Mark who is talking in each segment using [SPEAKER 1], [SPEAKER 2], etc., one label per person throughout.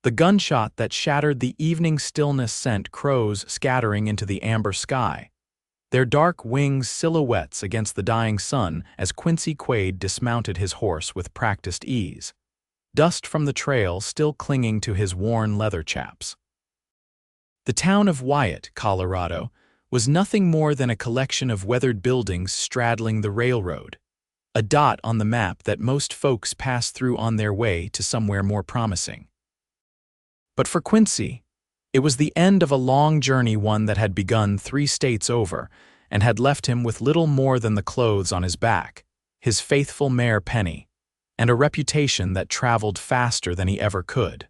[SPEAKER 1] The gunshot that shattered the evening stillness sent crows scattering into the amber sky, their dark wings silhouettes against the dying sun as Quincy Quaid dismounted his horse with practiced ease, dust from the trail still clinging to his worn leather chaps. The town of Wyatt, Colorado, was nothing more than a collection of weathered buildings straddling the railroad, a dot on the map that most folks pass through on their way to somewhere more promising. But for Quincy, it was the end of a long journey, one that had begun 3 states over and had left him with little more than the clothes on his back, his faithful mare Penny, and a reputation that traveled faster than he ever could.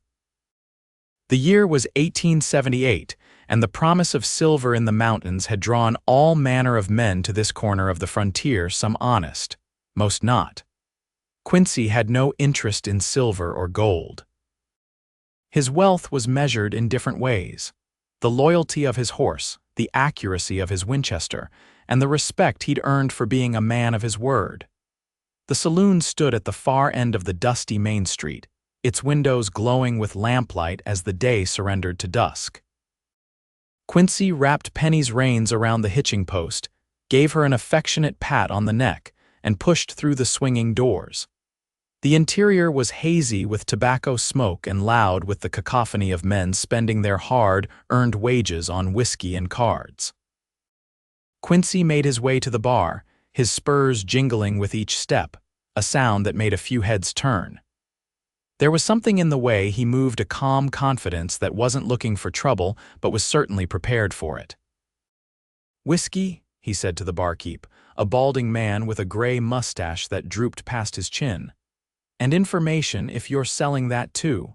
[SPEAKER 1] The year was 1878, and the promise of silver in the mountains had drawn all manner of men to this corner of the frontier, some honest, most not. Quincy had no interest in silver or gold. His wealth was measured in different ways: the loyalty of his horse, the accuracy of his Winchester, and the respect he'd earned for being a man of his word. The saloon stood at the far end of the dusty Main Street, its windows glowing with lamplight as the day surrendered to dusk. Quincy wrapped Penny's reins around the hitching post, gave her an affectionate pat on the neck, and pushed through the swinging doors. The interior was hazy with tobacco smoke and loud with the cacophony of men spending their hard-earned wages on whiskey and cards. Quincy made his way to the bar, his spurs jingling with each step, a sound that made a few heads turn. There was something in the way he moved, a calm confidence that wasn't looking for trouble but was certainly prepared for it. "Whiskey?" he said to the barkeep, a balding man with a gray mustache that drooped past his chin. "And information, if you're selling that too."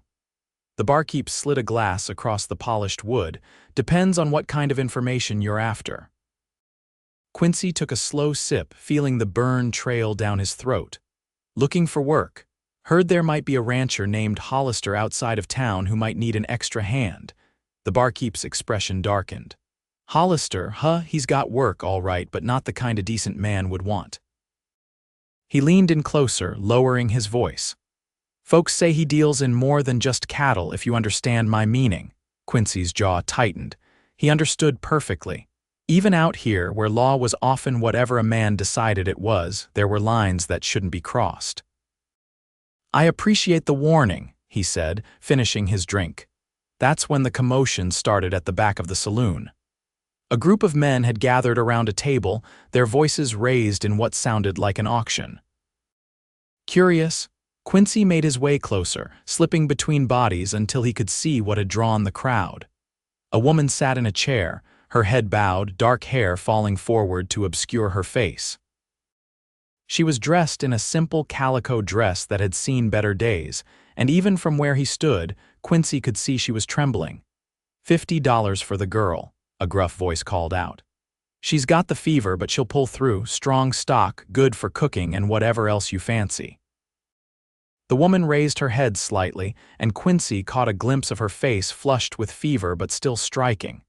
[SPEAKER 1] The barkeep slid a glass across the polished wood. "Depends on what kind of information you're after." Quincy took a slow sip, feeling the burn trail down his throat. "Looking for work. Heard there might be a rancher named Hollister outside of town who might need an extra hand." The barkeep's expression darkened. "Hollister, huh? He's got work, all right, but not the kind a decent man would want." He leaned in closer, lowering his voice. "Folks say he deals in more than just cattle, if you understand my meaning." Quincy's jaw tightened. He understood perfectly. Even out here, where law was often whatever a man decided it was, there were lines that shouldn't be crossed. "I appreciate the warning," he said, finishing his drink. That's when the commotion started at the back of the saloon. A group of men had gathered around a table, their voices raised in what sounded like an auction. Curious, Quincy made his way closer, slipping between bodies until he could see what had drawn the crowd. A woman sat in a chair, her head bowed, dark hair falling forward to obscure her face. She was dressed in a simple calico dress that had seen better days, and even from where he stood, Quincy could see she was trembling. $50 for the girl," a gruff voice called out. "She's got the fever, but she'll pull through, strong stock, good for cooking and whatever else you fancy." The woman raised her head slightly, and Quincy caught a glimpse of her face flushed with fever but still striking.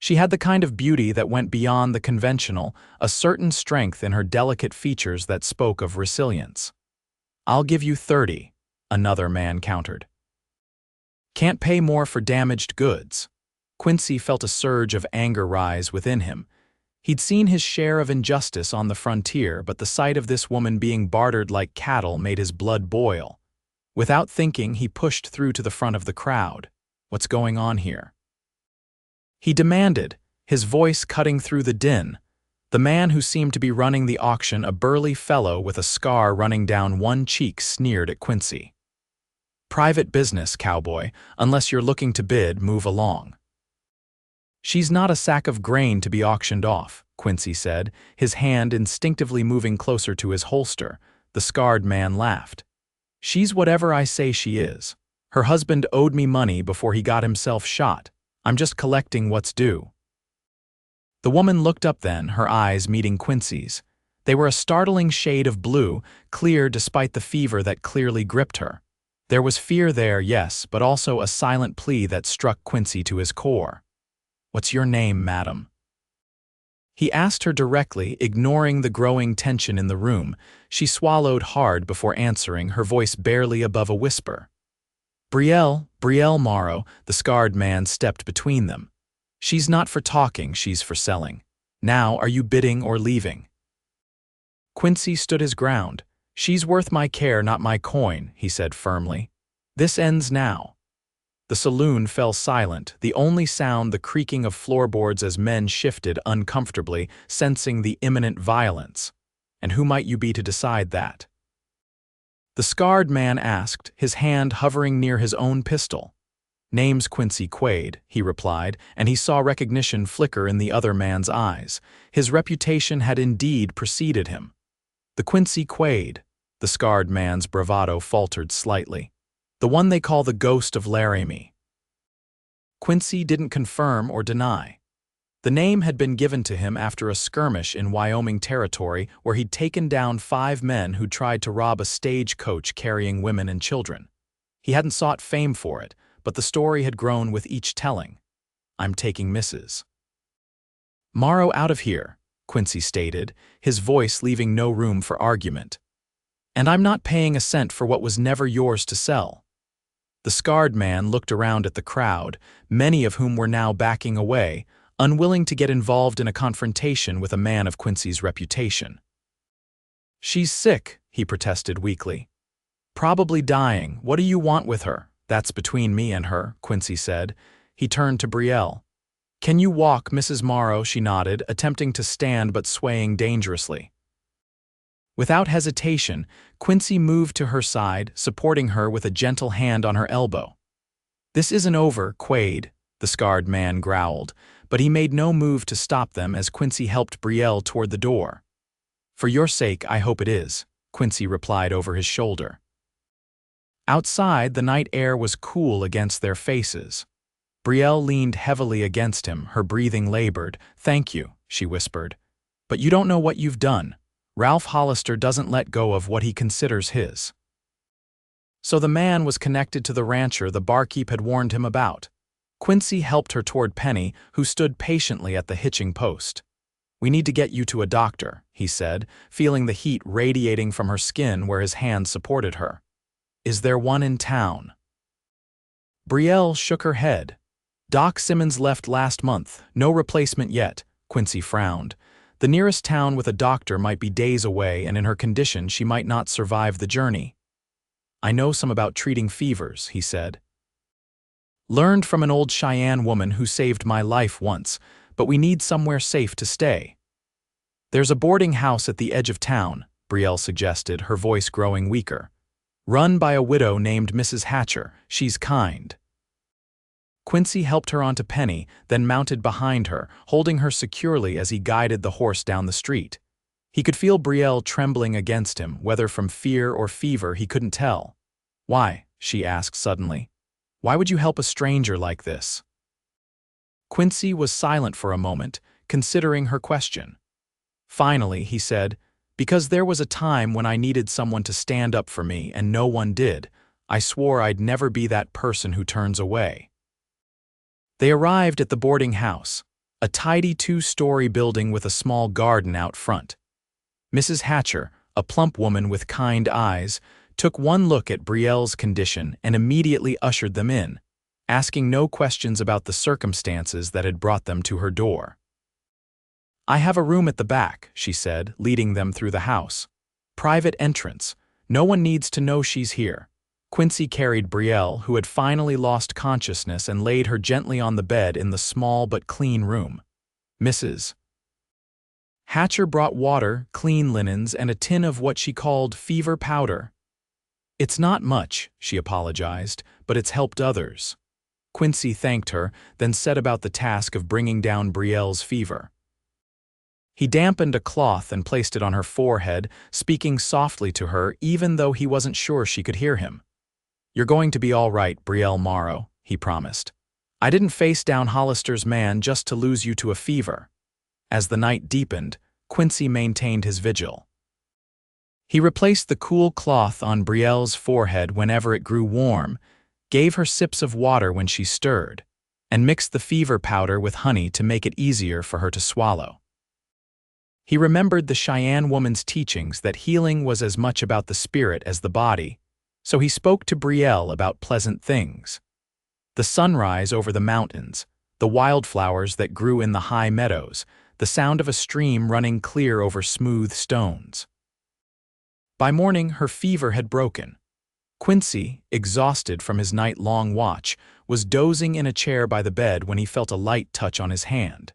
[SPEAKER 1] She had the kind of beauty that went beyond the conventional, a certain strength in her delicate features that spoke of resilience. "I'll give you 30, another man countered. "Can't pay more for damaged goods." Quincy felt a surge of anger rise within him. He'd seen his share of injustice on the frontier, but the sight of this woman being bartered like cattle made his blood boil. Without thinking, he pushed through to the front of the crowd. "What's going on here?" he demanded, his voice cutting through the din. The man who seemed to be running the auction, a burly fellow with a scar running down one cheek, sneered at Quincy. "Private business, cowboy. Unless you're looking to bid, move along." "She's not a sack of grain to be auctioned off," Quincy said, his hand instinctively moving closer to his holster. The scarred man laughed. "She's whatever I say she is. Her husband owed me money before he got himself shot. I'm just collecting what's due." The woman looked up then, her eyes meeting Quincy's. They were a startling shade of blue, clear despite the fever that clearly gripped her. There was fear there, yes, but also a silent plea that struck Quincy to his core. "What's your name, madam?" He asked her directly, ignoring the growing tension in the room. She swallowed hard before answering, her voice barely above a whisper. Brielle Morrow, the scarred man stepped between them. She's not for talking, she's for selling. Now, are you bidding or leaving? Quincy stood his ground. She's worth my care, not my coin, he said firmly. This ends now. The saloon fell silent, the only sound the creaking of floorboards as men shifted uncomfortably, sensing the imminent violence. And who might you be to decide that? The scarred man asked, his hand hovering near his own pistol. Name's Quincy Quaid, he replied, and he saw recognition flicker in the other man's eyes. His reputation had indeed preceded him. The Quincy Quaid, the scarred man's bravado faltered slightly. The one they call the ghost of Laramie. Quincy didn't confirm or deny. The name had been given to him after a skirmish in Wyoming territory where he'd taken down 5 men who tried to rob a stagecoach carrying women and children. He hadn't sought fame for it, but the story had grown with each telling. I'm taking misses. Morrow out of here, Quincy stated, his voice leaving no room for argument. And I'm not paying a cent for what was never yours to sell. The scarred man looked around at the crowd, many of whom were now backing away, unwilling to get involved in a confrontation with a man of Quincy's reputation. She's sick, he protested weakly. Probably dying. What do you want with her? That's between me and her, Quincy said. He turned to Brielle. Can you walk, Mrs. Morrow? She nodded, attempting to stand but swaying dangerously. Without hesitation, Quincy moved to her side, supporting her with a gentle hand on her elbow. This isn't over, Quaid, the scarred man growled, but he made no move to stop them as Quincy helped Brielle toward the door. For your sake, I hope it is, Quincy replied over his shoulder. Outside, the night air was cool against their faces. Brielle leaned heavily against him, her breathing labored. Thank you, she whispered. But you don't know what you've done. Ralph Hollister doesn't let go of what he considers his. So the man was connected to the rancher the barkeep had warned him about. Quincy helped her toward Penny, who stood patiently at the hitching post. We need to get you to a doctor, he said, feeling the heat radiating from her skin where his hand supported her. Is there one in town? Brielle shook her head. Doc Simmons left last month, no replacement yet, Quincy frowned. The nearest town with a doctor might be days away, and in her condition she might not survive the journey. I know some about treating fevers, he said. Learned from an old Cheyenne woman who saved my life once, but we need somewhere safe to stay. There's a boarding house at the edge of town, Brielle suggested, her voice growing weaker. Run by a widow named Mrs. Hatcher. She's kind. Quincy helped her onto Penny, then mounted behind her, holding her securely as he guided the horse down the street. He could feel Brielle trembling against him, whether from fear or fever he couldn't tell. Why? She asked suddenly. Why would you help a stranger like this? Quincy was silent for a moment, considering her question. Finally, he said, because there was a time when I needed someone to stand up for me and no one did. I swore I'd never be that person who turns away. They arrived at the boarding house, a tidy 2-story building with a small garden out front. Mrs. Hatcher, a plump woman with kind eyes, took one look at Brielle's condition and immediately ushered them in, asking no questions about the circumstances that had brought them to her door. I have a room at the back, she said, leading them through the house. Private entrance. No one needs to know she's here. Quincy carried Brielle, who had finally lost consciousness, and laid her gently on the bed in the small but clean room. Mrs. Hatcher brought water, clean linens, and a tin of what she called fever powder. It's not much, she apologized, but it's helped others. Quincy thanked her, then set about the task of bringing down Brielle's fever. He dampened a cloth and placed it on her forehead, speaking softly to her even though he wasn't sure she could hear him. You're going to be all right, Brielle Morrow, he promised. I didn't face down Hollister's man just to lose you to a fever. As the night deepened, Quincy maintained his vigil. He replaced the cool cloth on Brielle's forehead whenever it grew warm, gave her sips of water when she stirred, and mixed the fever powder with honey to make it easier for her to swallow. He remembered the Cheyenne woman's teachings that healing was as much about the spirit as the body, So he spoke to Brielle about pleasant things. The sunrise over the mountains, the wildflowers that grew in the high meadows, the sound of a stream running clear over smooth stones. By morning, her fever had broken. Quincy, exhausted from his night-long watch, was dozing in a chair by the bed when he felt a light touch on his hand.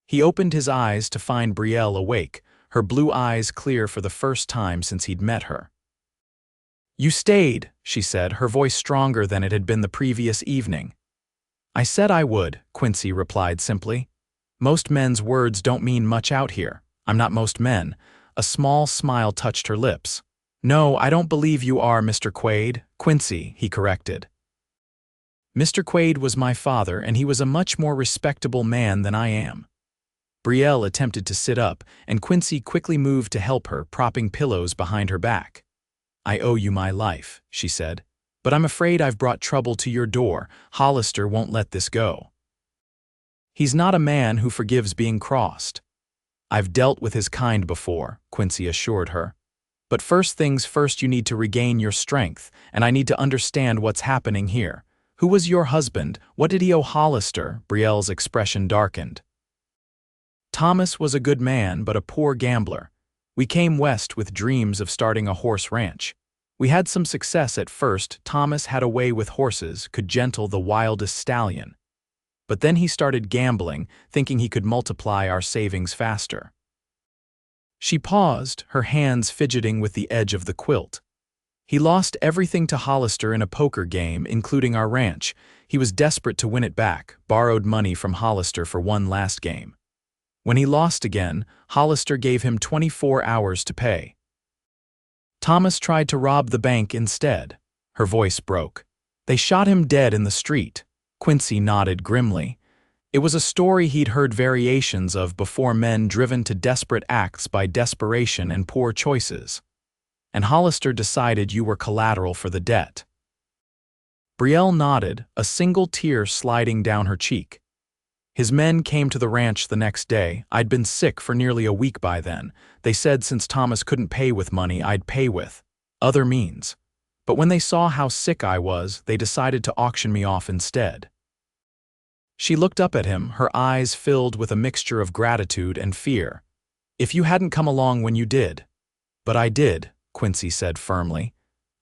[SPEAKER 1] He opened his eyes to find Brielle awake, her blue eyes clear for the first time since he'd met her. "You stayed," she said, her voice stronger than it had been the previous evening. "I said I would," Quincy replied simply. "Most men's words don't mean much out here. I'm not most men." A small smile touched her lips. "No, I don't believe you are, Mr. Quaid." "Quincy," he corrected. "Mr. Quaid was my father, and he was a much more respectable man than I am." Brielle attempted to sit up, and Quincy quickly moved to help her, propping pillows behind her back. "I owe you my life," she said, "but I'm afraid I've brought trouble to your door. Hollister won't let this go." "He's not a man who forgives being crossed." "I've dealt with his kind before," Quincy assured her. "But first things first, you need to regain your strength, and I need to understand what's happening here. Who was your husband? What did he owe Hollister?" Brielle's expression darkened. "Thomas was a good man, but a poor gambler. We came west with dreams of starting a horse ranch. We had some success at first. Thomas had a way with horses, could gentle the wildest stallion. But then he started gambling, thinking he could multiply our savings faster." She paused, her hands fidgeting with the edge of the quilt. "He lost everything to Hollister in a poker game, including our ranch. He was desperate to win it back, borrowed money from Hollister for one last game. When he lost again, Hollister gave him 24 hours to pay. Thomas tried to rob the bank instead." Her voice broke. "They shot him dead in the street." Quincy nodded grimly. It was a story he'd heard variations of before, men driven to desperate acts by desperation and poor choices. "And Hollister decided you were collateral for the debt." Brielle nodded, a single tear sliding down her cheek. "His men came to the ranch the next day. I'd been sick for nearly a week by then. They said since Thomas couldn't pay with money, I'd pay with other means. But when they saw how sick I was, they decided to auction me off instead." She looked up at him, her eyes filled with a mixture of gratitude and fear. "If you hadn't come along when you did." "But I did," Quincy said firmly.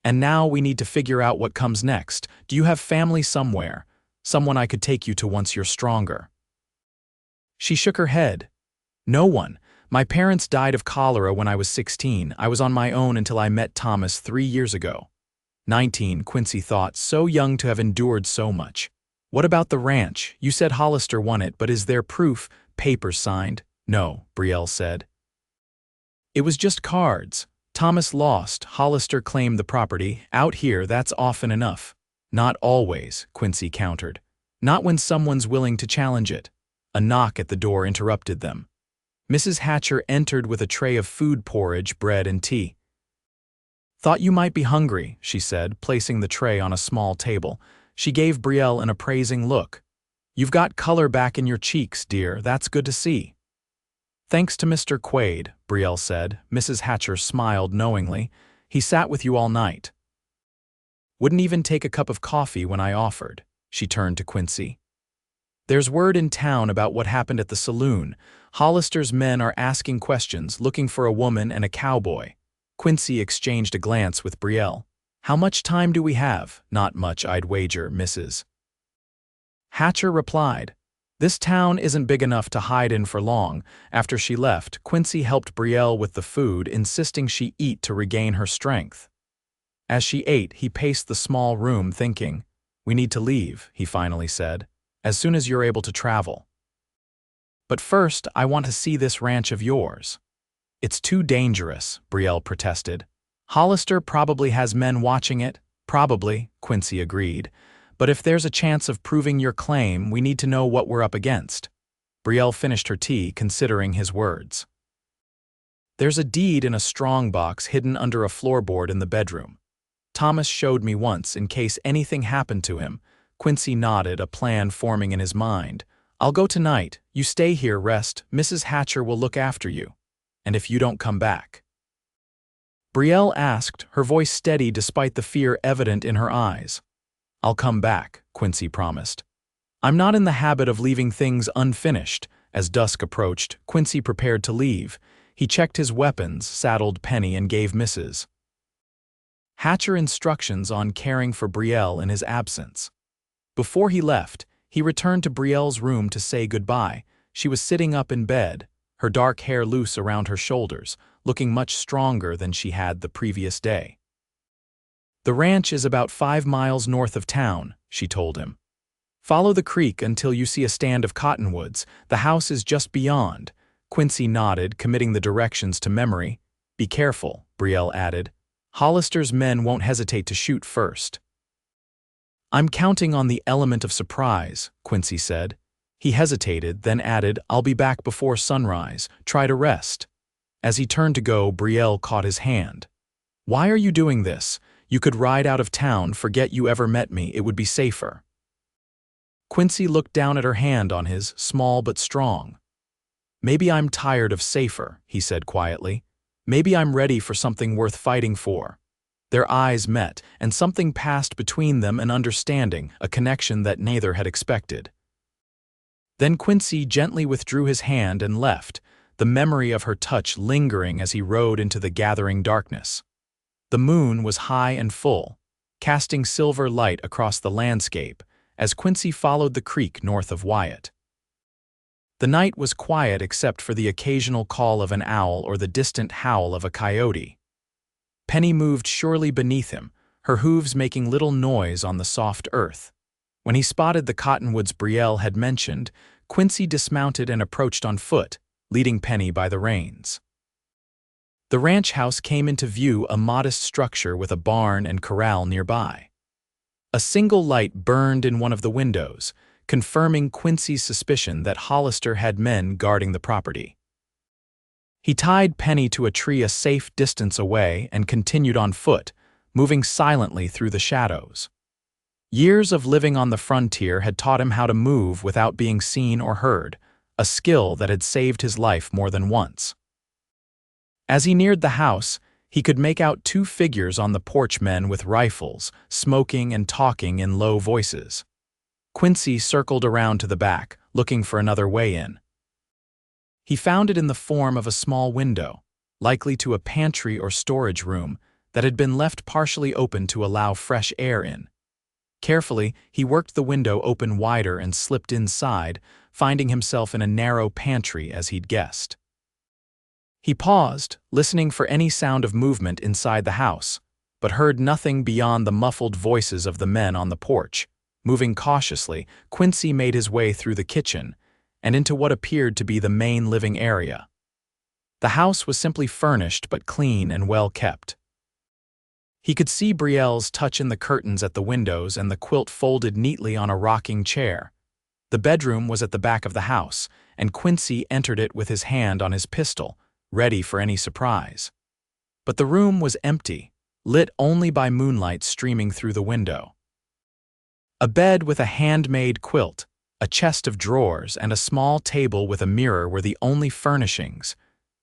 [SPEAKER 1] "And now we need to figure out what comes next. Do you have family somewhere? Someone I could take you to once you're stronger?" She shook her head. "No one. My parents died of cholera when I was 16. I was on my own until I met Thomas 3 years ago." 19, Quincy thought, so young to have endured so much. "What about the ranch? You said Hollister won it, but is there proof? Papers signed?" "No," Brielle said. "It was just cards. Thomas lost, Hollister claimed the property. Out here, that's often enough." "Not always," Quincy countered. "Not when someone's willing to challenge it." A knock at the door interrupted them. Mrs. Hatcher entered with a tray of food, porridge, bread, and tea. "Thought you might be hungry," she said, placing the tray on a small table. She gave Brielle an appraising look. "You've got color back in your cheeks, dear. That's good to see." "Thanks to Mr. Quaid," Brielle said. Mrs. Hatcher smiled knowingly. "He sat with you all night. Wouldn't even take a cup of coffee when I offered." She turned to Quincy. "There's word in town about what happened at the saloon. Hollister's men are asking questions, looking for a woman and a cowboy." Quincy exchanged a glance with Brielle. "How much time do we have?" "Not much, I'd wager, Mrs. Hatcher replied. "This town isn't big enough to hide in for long." After she left, Quincy helped Brielle with the food, insisting she eat to regain her strength. As she ate, he paced the small room, thinking. "We need to leave," he finally said, "as soon as you're able to travel. But first, I want to see this ranch of yours." "It's too dangerous," Brielle protested. "Hollister probably has men watching it." "Probably," Quincy agreed. "But if there's a chance of proving your claim, we need to know what we're up against." Brielle finished her tea, considering his words. "There's a deed in a strongbox hidden under a floorboard in the bedroom. Thomas showed me once in case anything happened to him." Quincy nodded, a plan forming in his mind. "I'll go tonight. You stay here, rest. Mrs. Hatcher will look after you. And if you don't come back." Brielle asked, her voice steady despite the fear evident in her eyes. "I'll come back," Quincy promised. "I'm not in the habit of leaving things unfinished." As dusk approached, Quincy prepared to leave. He checked his weapons, saddled Penny, and gave Mrs. Hatcher instructions on caring for Brielle in his absence. Before he left, he returned to Brielle's room to say goodbye. She was sitting up in bed, her dark hair loose around her shoulders, looking much stronger than she had the previous day. "The ranch is about 5 miles north of town," she told him. "Follow the creek until you see a stand of cottonwoods. The house is just beyond." Quincy nodded, committing the directions to memory. "Be careful," Brielle added. "Hollister's men won't hesitate to shoot first." "I'm counting on the element of surprise," Quincy said. He hesitated, then added, "I'll be back before sunrise. Try to rest." As he turned to go, Brielle caught his hand. "Why are you doing this? You could ride out of town, forget you ever met me. It would be safer." Quincy looked down at her hand on his, small but strong. "Maybe I'm tired of safer," he said quietly. "Maybe I'm ready for something worth fighting for." Their eyes met, and something passed between them, an understanding, a connection that neither had expected. Then Quincy gently withdrew his hand and left, the memory of her touch lingering as he rode into the gathering darkness. The moon was high and full, casting silver light across the landscape as Quincy followed the creek north of Wyatt. The night was quiet except for the occasional call of an owl or the distant howl of a coyote. Penny moved surely beneath him, her hooves making little noise on the soft earth. When he spotted the cottonwoods Brielle had mentioned, Quincy dismounted and approached on foot, leading Penny by the reins. The ranch house came into view, a modest structure with a barn and corral nearby. A single light burned in one of the windows, confirming Quincy's suspicion that Hollister had men guarding the property. He tied Penny to a tree a safe distance away and continued on foot, moving silently through the shadows. Years of living on the frontier had taught him how to move without being seen or heard, a skill that had saved his life more than once. As he neared the house, he could make out 2 figures on the porch, men with rifles, smoking and talking in low voices. Quincy circled around to the back, looking for another way in. He found it in the form of a small window, likely to a pantry or storage room, that had been left partially open to allow fresh air in. Carefully, he worked the window open wider and slipped inside, finding himself in a narrow pantry as he'd guessed. He paused, listening for any sound of movement inside the house, but heard nothing beyond the muffled voices of the men on the porch. Moving cautiously, Quincy made his way through the kitchen and into what appeared to be the main living area. The house was simply furnished but clean and well kept. He could see Brielle's touch in the curtains at the windows and the quilt folded neatly on a rocking chair. The bedroom was at the back of the house, and Quincy entered it with his hand on his pistol, ready for any surprise. But the room was empty, lit only by moonlight streaming through the window. A bed with a handmade quilt, a chest of drawers, and a small table with a mirror were the only furnishings.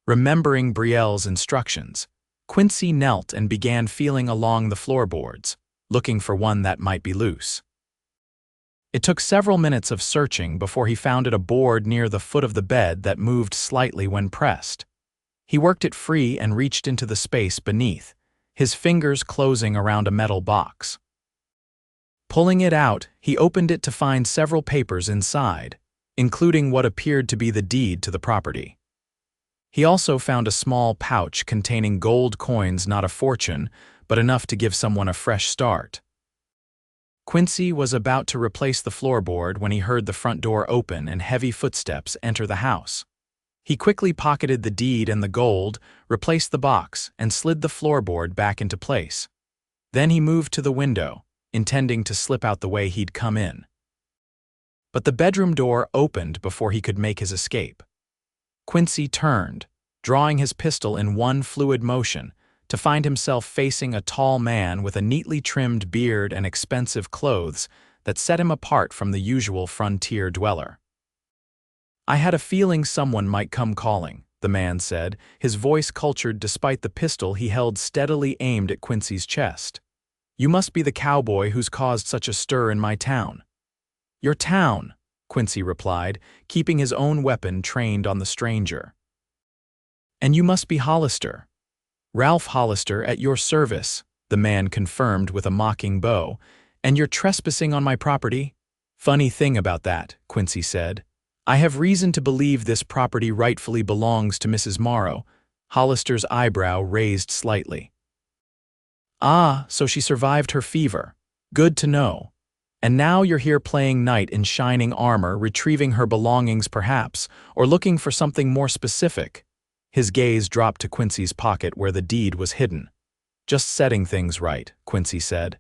[SPEAKER 1] Remembering Brielle's instructions, Quincy knelt and began feeling along the floorboards, looking for one that might be loose. It took several minutes of searching before he found a board near the foot of the bed that moved slightly when pressed. He worked it free and reached into the space beneath, his fingers closing around a metal box. Pulling it out, he opened it to find several papers inside, including what appeared to be the deed to the property. He also found a small pouch containing gold coins, not a fortune, but enough to give someone a fresh start. Quincy was about to replace the floorboard when he heard the front door open and heavy footsteps enter the house. He quickly pocketed the deed and the gold, replaced the box, and slid the floorboard back into place. Then he moved to the window, intending to slip out the way he'd come in. But the bedroom door opened before he could make his escape. Quincy turned, drawing his pistol in one fluid motion, to find himself facing a tall man with a neatly trimmed beard and expensive clothes that set him apart from the usual frontier dweller. "I had a feeling someone might come calling," the man said, his voice cultured despite the pistol he held steadily aimed at Quincy's chest. "You must be the cowboy who's caused such a stir in my town." "Your town," Quincy replied, keeping his own weapon trained on the stranger. "And you must be Hollister." "Ralph Hollister at your service," the man confirmed with a mocking bow. "And you're trespassing on my property?" "Funny thing about that," Quincy said. "I have reason to believe this property rightfully belongs to Mrs. Morrow." Hollister's eyebrow raised slightly. "Ah, so she survived her fever. Good to know. And now you're here playing knight in shining armor, retrieving her belongings perhaps, or looking for something more specific." His gaze dropped to Quincy's pocket where the deed was hidden. "Just setting things right," Quincy said.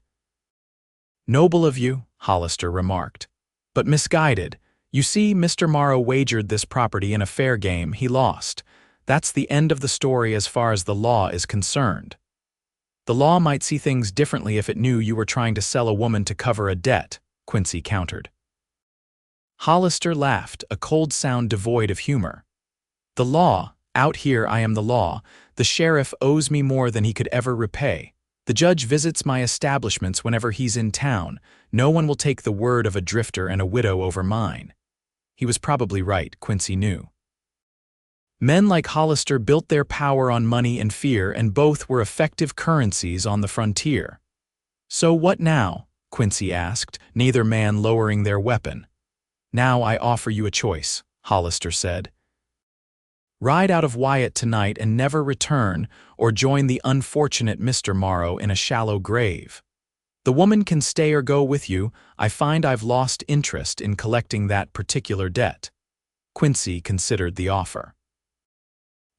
[SPEAKER 1] "Noble of you," Hollister remarked. "But misguided. You see, Mr. Morrow wagered this property in a fair game. He lost. That's the end of the story as far as the law is concerned." "The law might see things differently if it knew you were trying to sell a woman to cover a debt," Quincy countered. Hollister laughed, a cold sound devoid of humor. "The law, out here I am the law. The sheriff owes me more than he could ever repay. The judge visits my establishments whenever he's in town. No one will take the word of a drifter and a widow over mine." He was probably right, Quincy knew. Men like Hollister built their power on money and fear, and both were effective currencies on the frontier. "So what now?" Quincy asked, neither man lowering their weapon. "Now I offer you a choice," Hollister said. "Ride out of Wyatt tonight and never return, or join the unfortunate Mr. Morrow in a shallow grave. The woman can stay or go with you. I find I've lost interest in collecting that particular debt." Quincy considered the offer.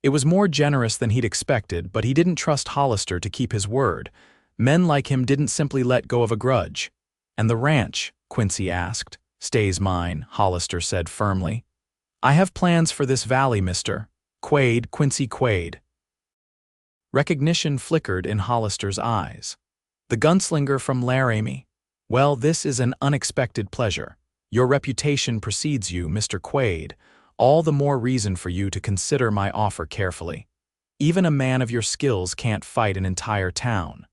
[SPEAKER 1] It was more generous than he'd expected, but he didn't trust Hollister to keep his word. Men like him didn't simply let go of a grudge. "And the ranch?" Quincy asked. "Stays mine," Hollister said firmly. "I have plans for this valley, Mr. Quaid, Quincy Quaid." Recognition flickered in Hollister's eyes. "The gunslinger from Laramie? Well, this is an unexpected pleasure. Your reputation precedes you, Mr. Quaid. All the more reason for you to consider my offer carefully. Even a man of your skills can't fight an entire town."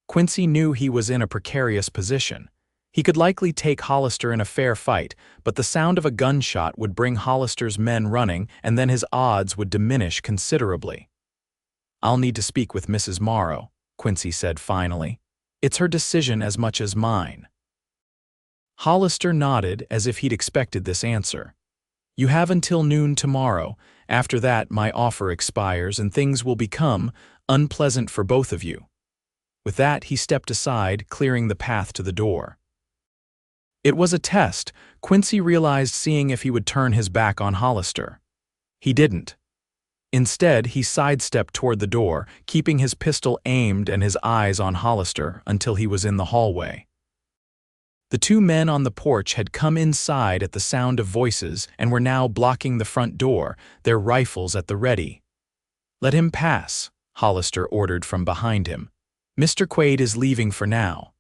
[SPEAKER 1] Quincy knew he was in a precarious position. He could likely take Hollister in a fair fight, but the sound of a gunshot would bring Hollister's men running, and then his odds would diminish considerably. "I'll need to speak with Mrs. Morrow," Quincy said finally. "It's her decision as much as mine." Hollister nodded as if he'd expected this answer. "You have until noon tomorrow. After that, my offer expires and things will become unpleasant for both of you." With that, he stepped aside, clearing the path to the door. It was a test, Quincy realized, seeing if he would turn his back on Hollister. He didn't. Instead, he sidestepped toward the door, keeping his pistol aimed and his eyes on Hollister until he was in the hallway. The two men on the porch had come inside at the sound of voices and were now blocking the front door, their rifles at the ready. "Let him pass," Hollister ordered from behind him. "Mr. Quaid is leaving for now."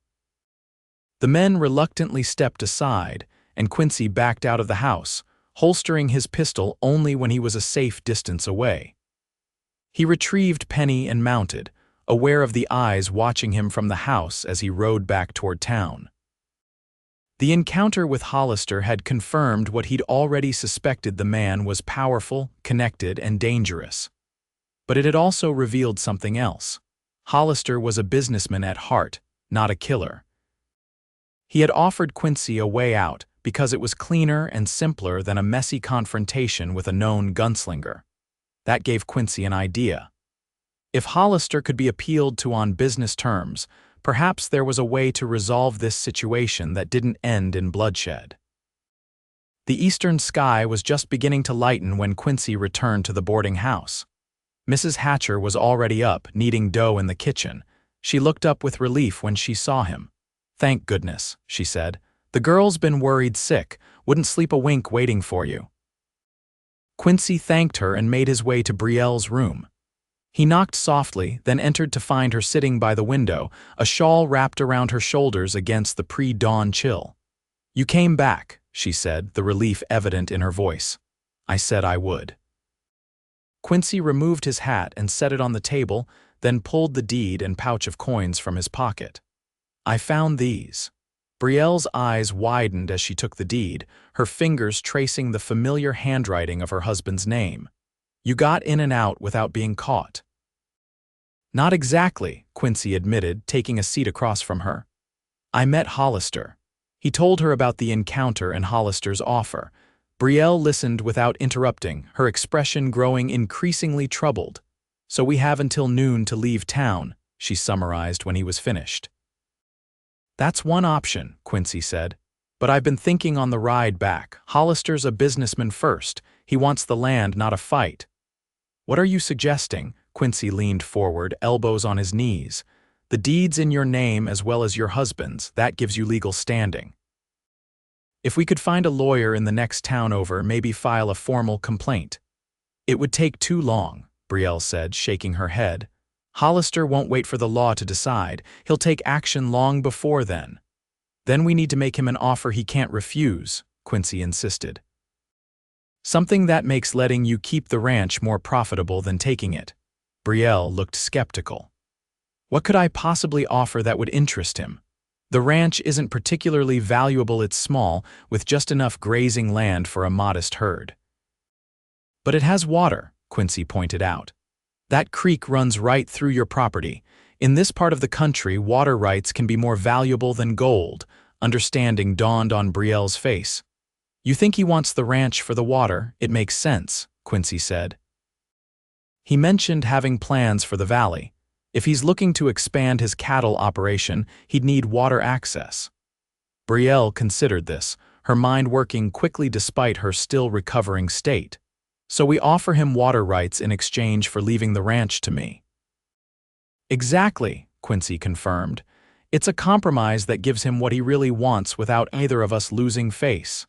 [SPEAKER 1] The men reluctantly stepped aside, and Quincy backed out of the house, holstering his pistol only when he was a safe distance away. He retrieved Penny and mounted, aware of the eyes watching him from the house as he rode back toward town. The encounter with Hollister had confirmed what he'd already suspected: the man was powerful, connected, and dangerous. But it had also revealed something else. Hollister was a businessman at heart, not a killer. He had offered Quincy a way out because it was cleaner and simpler than a messy confrontation with a known gunslinger. That gave Quincy an idea. If Hollister could be appealed to on business terms, perhaps there was a way to resolve this situation that didn't end in bloodshed. The eastern sky was just beginning to lighten when Quincy returned to the boarding house. Mrs. Hatcher was already up, kneading dough in the kitchen. She looked up with relief when she saw him. "Thank goodness," she said. "The girl's been worried sick, wouldn't sleep a wink waiting for you." Quincy thanked her and made his way to Brielle's room. He knocked softly, then entered to find her sitting by the window, a shawl wrapped around her shoulders against the pre-dawn chill. "You came back," she said, the relief evident in her voice. "I said I would." Quincy removed his hat and set it on the table, then pulled the deed and pouch of coins from his pocket. "I found these." Brielle's eyes widened as she took the deed, her fingers tracing the familiar handwriting of her husband's name. "You got in and out without being caught." "Not exactly," Quincy admitted, taking a seat across from her. "I met Hollister." He told her about the encounter and Hollister's offer. Brielle listened without interrupting, her expression growing increasingly troubled. "So we have until noon to leave town," she summarized when he was finished. "That's one option," Quincy said. "But I've been thinking on the ride back. Hollister's a businessman first. He wants the land, not a fight." "What are you suggesting?" Quincy leaned forward, elbows on his knees. "The deed's in your name as well as your husband's. That gives you legal standing. If we could find a lawyer in the next town over, maybe file a formal complaint." "It would take too long," Brielle said, shaking her head. "Hollister won't wait for the law to decide. He'll take action long before then." "Then we need to make him an offer he can't refuse," Quincy insisted. "Something that makes letting you keep the ranch more profitable than taking it." Brielle looked skeptical. "What could I possibly offer that would interest him? The ranch isn't particularly valuable, it's small, with just enough grazing land for a modest herd." "But it has water," Quincy pointed out. "That creek runs right through your property. In this part of the country, water rights can be more valuable than gold." Understanding dawned on Brielle's face. "You think he wants the ranch for the water? It makes sense," Quincy said. "He mentioned having plans for the valley. If he's looking to expand his cattle operation, he'd need water access." Brielle considered this, her mind working quickly despite her still recovering state. "So we offer him water rights in exchange for leaving the ranch to me." "Exactly," Quincy confirmed. "It's a compromise that gives him what he really wants without either of us losing face."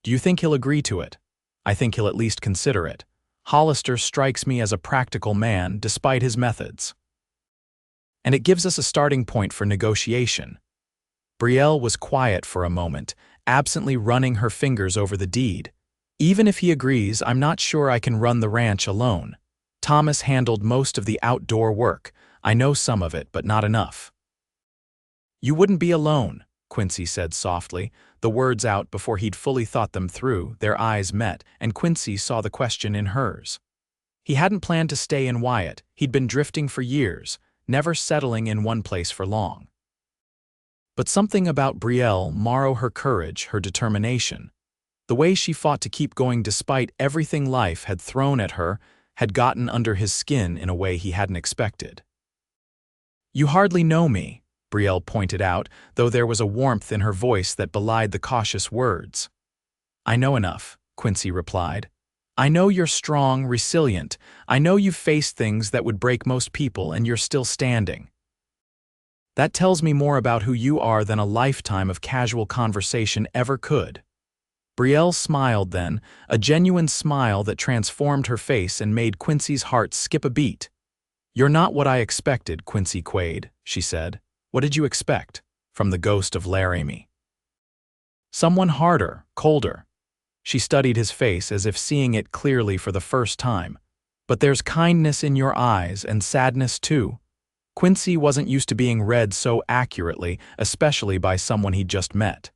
[SPEAKER 1] "Do you think he'll agree to it?" "I think he'll at least consider it. Hollister strikes me as a practical man, despite his methods. And it gives us a starting point for negotiation." Brielle was quiet for a moment, absently running her fingers over the deed. "Even if he agrees, I'm not sure I can run the ranch alone. Thomas handled most of the outdoor work. I know some of it, but not enough." "You wouldn't be alone," Quincy said softly, the words out before he'd fully thought them through. Their eyes met, and Quincy saw the question in hers. He hadn't planned to stay in Wyatt. He'd been drifting for years, never settling in one place for long. But something about Brielle Morrow, her courage, her determination, the way she fought to keep going despite everything life had thrown at her, had gotten under his skin in a way he hadn't expected. "You hardly know me," Brielle pointed out, though there was a warmth in her voice that belied the cautious words. "I know enough," Quincy replied. "I know you're strong, resilient. I know you've faced things that would break most people and you're still standing. That tells me more about who you are than a lifetime of casual conversation ever could." Brielle smiled then, a genuine smile that transformed her face and made Quincy's heart skip a beat. "You're not what I expected, Quincy Quaid," she said. "What did you expect from the ghost of Laramie?" "Someone harder, colder." She studied his face as if seeing it clearly for the first time. "But there's kindness in your eyes and sadness too." Quincy wasn't used to being read so accurately, especially by someone he'd just met.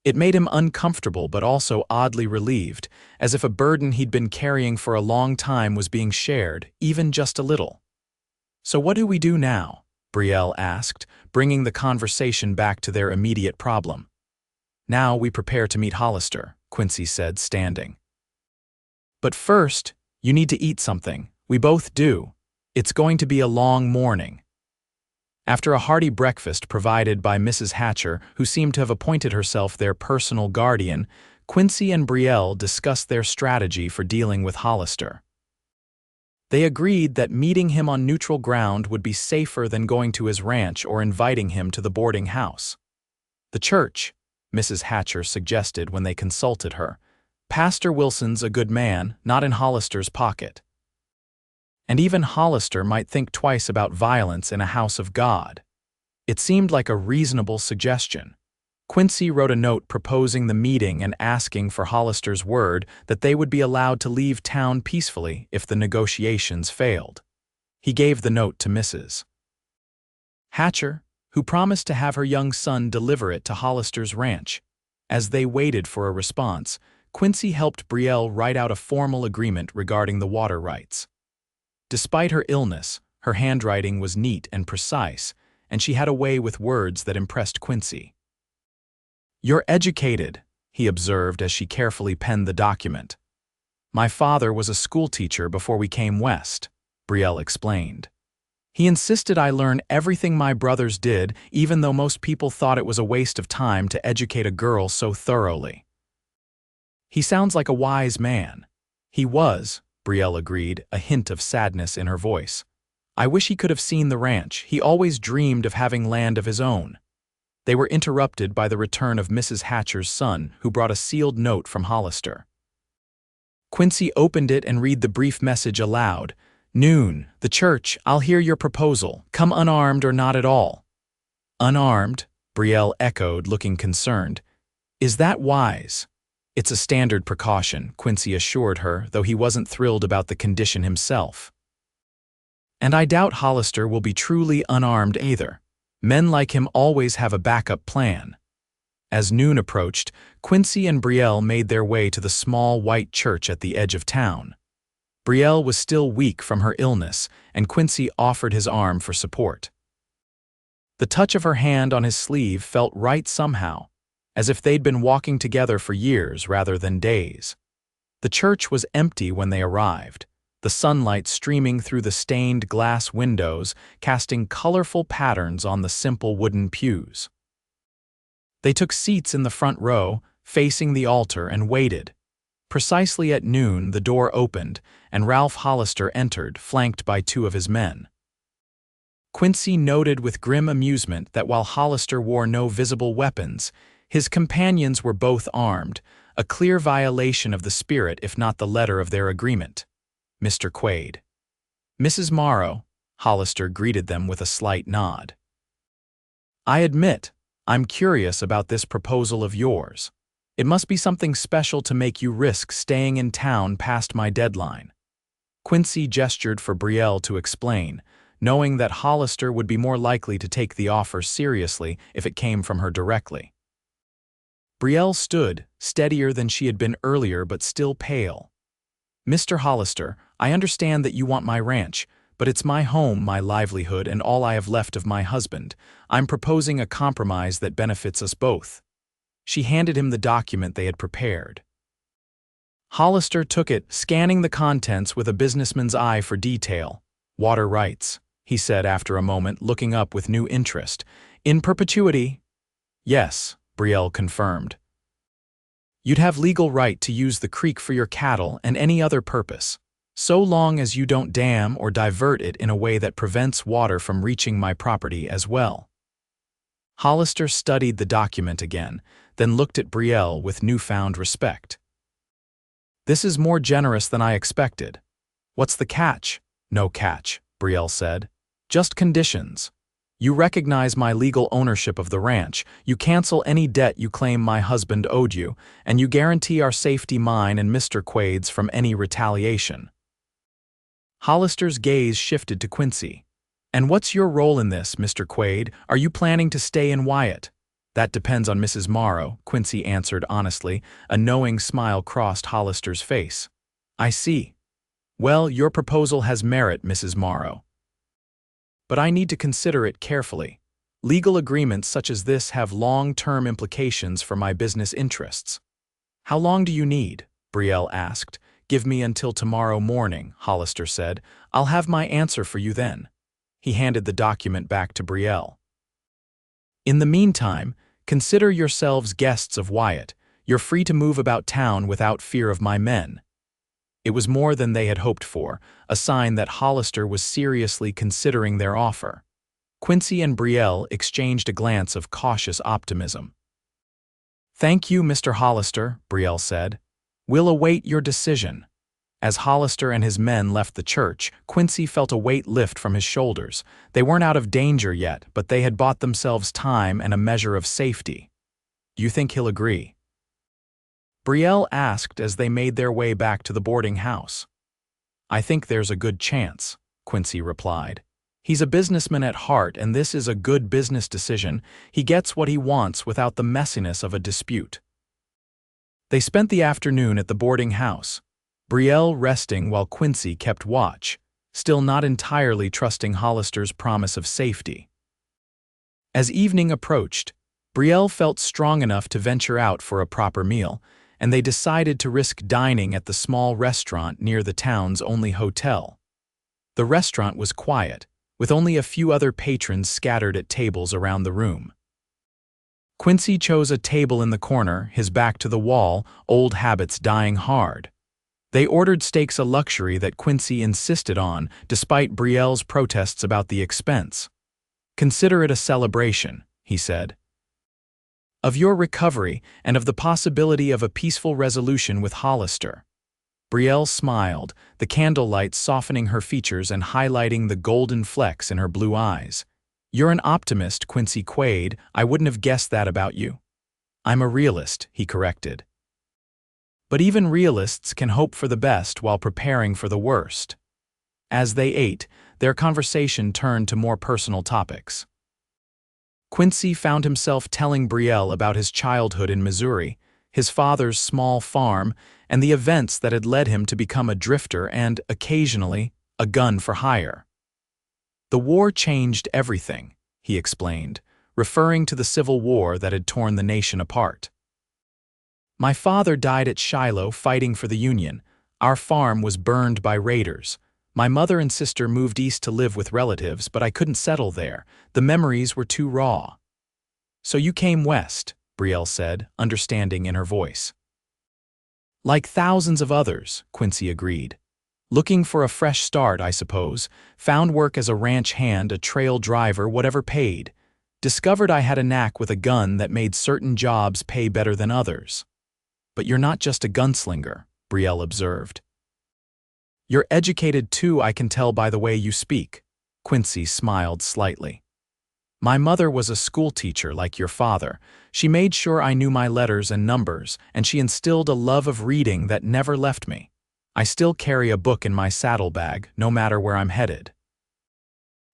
[SPEAKER 1] It made him uncomfortable but also oddly relieved, as if a burden he'd been carrying for a long time was being shared, even just a little. "So what do we do now?" Brielle asked, bringing the conversation back to their immediate problem. "Now we prepare to meet Hollister," Quincy said, standing. "But first, you need to eat something. We both do. It's going to be a long morning." After a hearty breakfast provided by Mrs. Hatcher, who seemed to have appointed herself their personal guardian, Quincy and Brielle discussed their strategy for dealing with Hollister. They agreed that meeting him on neutral ground would be safer than going to his ranch or inviting him to the boarding house. "The church," Mrs. Hatcher suggested when they consulted her. "Pastor Wilson's a good man, not in Hollister's pocket. And even Hollister might think twice about violence in a house of God." It seemed like a reasonable suggestion. Quincy wrote a note proposing the meeting and asking for Hollister's word that they would be allowed to leave town peacefully if the negotiations failed. He gave the note to Mrs. Hatcher, who promised to have her young son deliver it to Hollister's ranch. As they waited for a response, Quincy helped Brielle write out a formal agreement regarding the water rights. Despite her illness, her handwriting was neat and precise, and she had a way with words that impressed Quincy. "You're educated," he observed as she carefully penned the document. "My father was a schoolteacher before we came west," Brielle explained. "He insisted I learn everything my brothers did, even though most people thought it was a waste of time to educate a girl so thoroughly." "He sounds like a wise man." "He was," Brielle agreed, a hint of sadness in her voice. "I wish he could have seen the ranch. He always dreamed of having land of his own." They were interrupted by the return of Mrs. Hatcher's son, who brought a sealed note from Hollister. Quincy opened it and read the brief message aloud. "Noon, the church, I'll hear your proposal. Come unarmed or not at all." "Unarmed?" Brielle echoed, looking concerned. "Is that wise?" "It's a standard precaution," Quincy assured her, though he wasn't thrilled about the condition himself. "And I doubt Hollister will be truly unarmed either. Men like him always have a backup plan." As noon approached, Quincy and Brielle made their way to the small white church at the edge of town. Brielle was still weak from her illness, and Quincy offered his arm for support. The touch of her hand on his sleeve felt right somehow, as if they'd been walking together for years rather than days. The church was empty when they arrived, the sunlight streaming through the stained glass windows, casting colorful patterns on the simple wooden pews. They took seats in the front row, facing the altar, and waited. Precisely at noon, the door opened, and Ralph Hollister entered, flanked by two of his men. Quincy noted with grim amusement that while Hollister wore no visible weapons, his companions were both armed, a clear violation of the spirit if not the letter of their agreement. "Mr. Quaid." "Mrs. Morrow," Hollister greeted them with a slight nod. "I admit, I'm curious about this proposal of yours. It must be something special to make you risk staying in town past my deadline." Quincy gestured for Brielle to explain, knowing that Hollister would be more likely to take the offer seriously if it came from her directly. Brielle stood, steadier than she had been earlier but still pale. "Mr. Hollister, I understand that you want my ranch, but it's my home, my livelihood, and all I have left of my husband. I'm proposing a compromise that benefits us both." She handed him the document they had prepared. Hollister took it, scanning the contents with a businessman's eye for detail. "Water rights," he said after a moment, looking up with new interest. "In perpetuity?" "Yes," Brielle confirmed. "You'd have legal right to use the creek for your cattle and any other purpose, so long as you don't dam or divert it in a way that prevents water from reaching my property as well." Hollister studied the document again, then looked at Brielle with newfound respect. "This is more generous than I expected. What's the catch?" "No catch," Brielle said. "Just conditions. You recognize my legal ownership of the ranch, you cancel any debt you claim my husband owed you, and you guarantee our safety, mine and Mr. Quaid's, from any retaliation." Hollister's gaze shifted to Quincy. "And what's your role in this, Mr. Quaid? Are you planning to stay in Wyatt?" "That depends on Mrs. Morrow," Quincy answered honestly. A knowing smile crossed Hollister's face. "I see. Well, your proposal has merit, Mrs. Morrow. But I need to consider it carefully. Legal agreements such as this have long-term implications for my business interests." "How long do you need?" Brielle asked. "Give me until tomorrow morning," Hollister said. "I'll have my answer for you then." He handed the document back to Brielle. "In the meantime, consider yourselves guests of Wyatt. You're free to move about town without fear of my men." It was more than they had hoped for, a sign that Hollister was seriously considering their offer. Quincy and Brielle exchanged a glance of cautious optimism. "Thank you, Mr. Hollister," Brielle said. "We'll await your decision." As Hollister and his men left the church, Quincy felt a weight lift from his shoulders. They weren't out of danger yet, but they had bought themselves time and a measure of safety. Do you think he'll agree?" Brielle asked as they made their way back to the boarding house. "I think there's a good chance," Quincy replied. "He's a businessman at heart, and this is a good business decision. He gets what he wants without the messiness of a dispute." They spent the afternoon at the boarding house, Brielle resting while Quincy kept watch, still not entirely trusting Hollister's promise of safety. As evening approached, Brielle felt strong enough to venture out for a proper meal, and they decided to risk dining at the small restaurant near the town's only hotel. The restaurant was quiet, with only a few other patrons scattered at tables around the room. Quincy chose a table in the corner, his back to the wall, old habits dying hard. They ordered steaks, a luxury that Quincy insisted on, despite Brielle's protests about the expense. "Consider it a celebration," he said, "of your recovery and of the possibility of a peaceful resolution with Hollister." Brielle smiled, the candlelight softening her features and highlighting the golden flecks in her blue eyes. "You're an optimist, Quincy Quaid. I wouldn't have guessed that about you." "I'm a realist," he corrected. "But even realists can hope for the best while preparing for the worst." As they ate, their conversation turned to more personal topics. Quincy found himself telling Brielle about his childhood in Missouri, his father's small farm, and the events that had led him to become a drifter and, occasionally, a gun for hire. "The war changed everything," he explained, referring to the Civil War that had torn the nation apart. "My father died at Shiloh fighting for the Union. Our farm was burned by raiders. My mother and sister moved east to live with relatives, but I couldn't settle there. The memories were too raw." "So you came west," Brielle said, understanding in her voice. "Like thousands of others," Quincy agreed. "Looking for a fresh start, I suppose. Found work as a ranch hand, a trail driver, whatever paid. Discovered I had a knack with a gun that made certain jobs pay better than others." "But you're not just a gunslinger," Brielle observed. "You're educated too, I can tell by the way you speak." Quincy smiled slightly. "My mother was a schoolteacher like your father. She made sure I knew my letters and numbers, and she instilled a love of reading that never left me. I still carry a book in my saddlebag, no matter where I'm headed."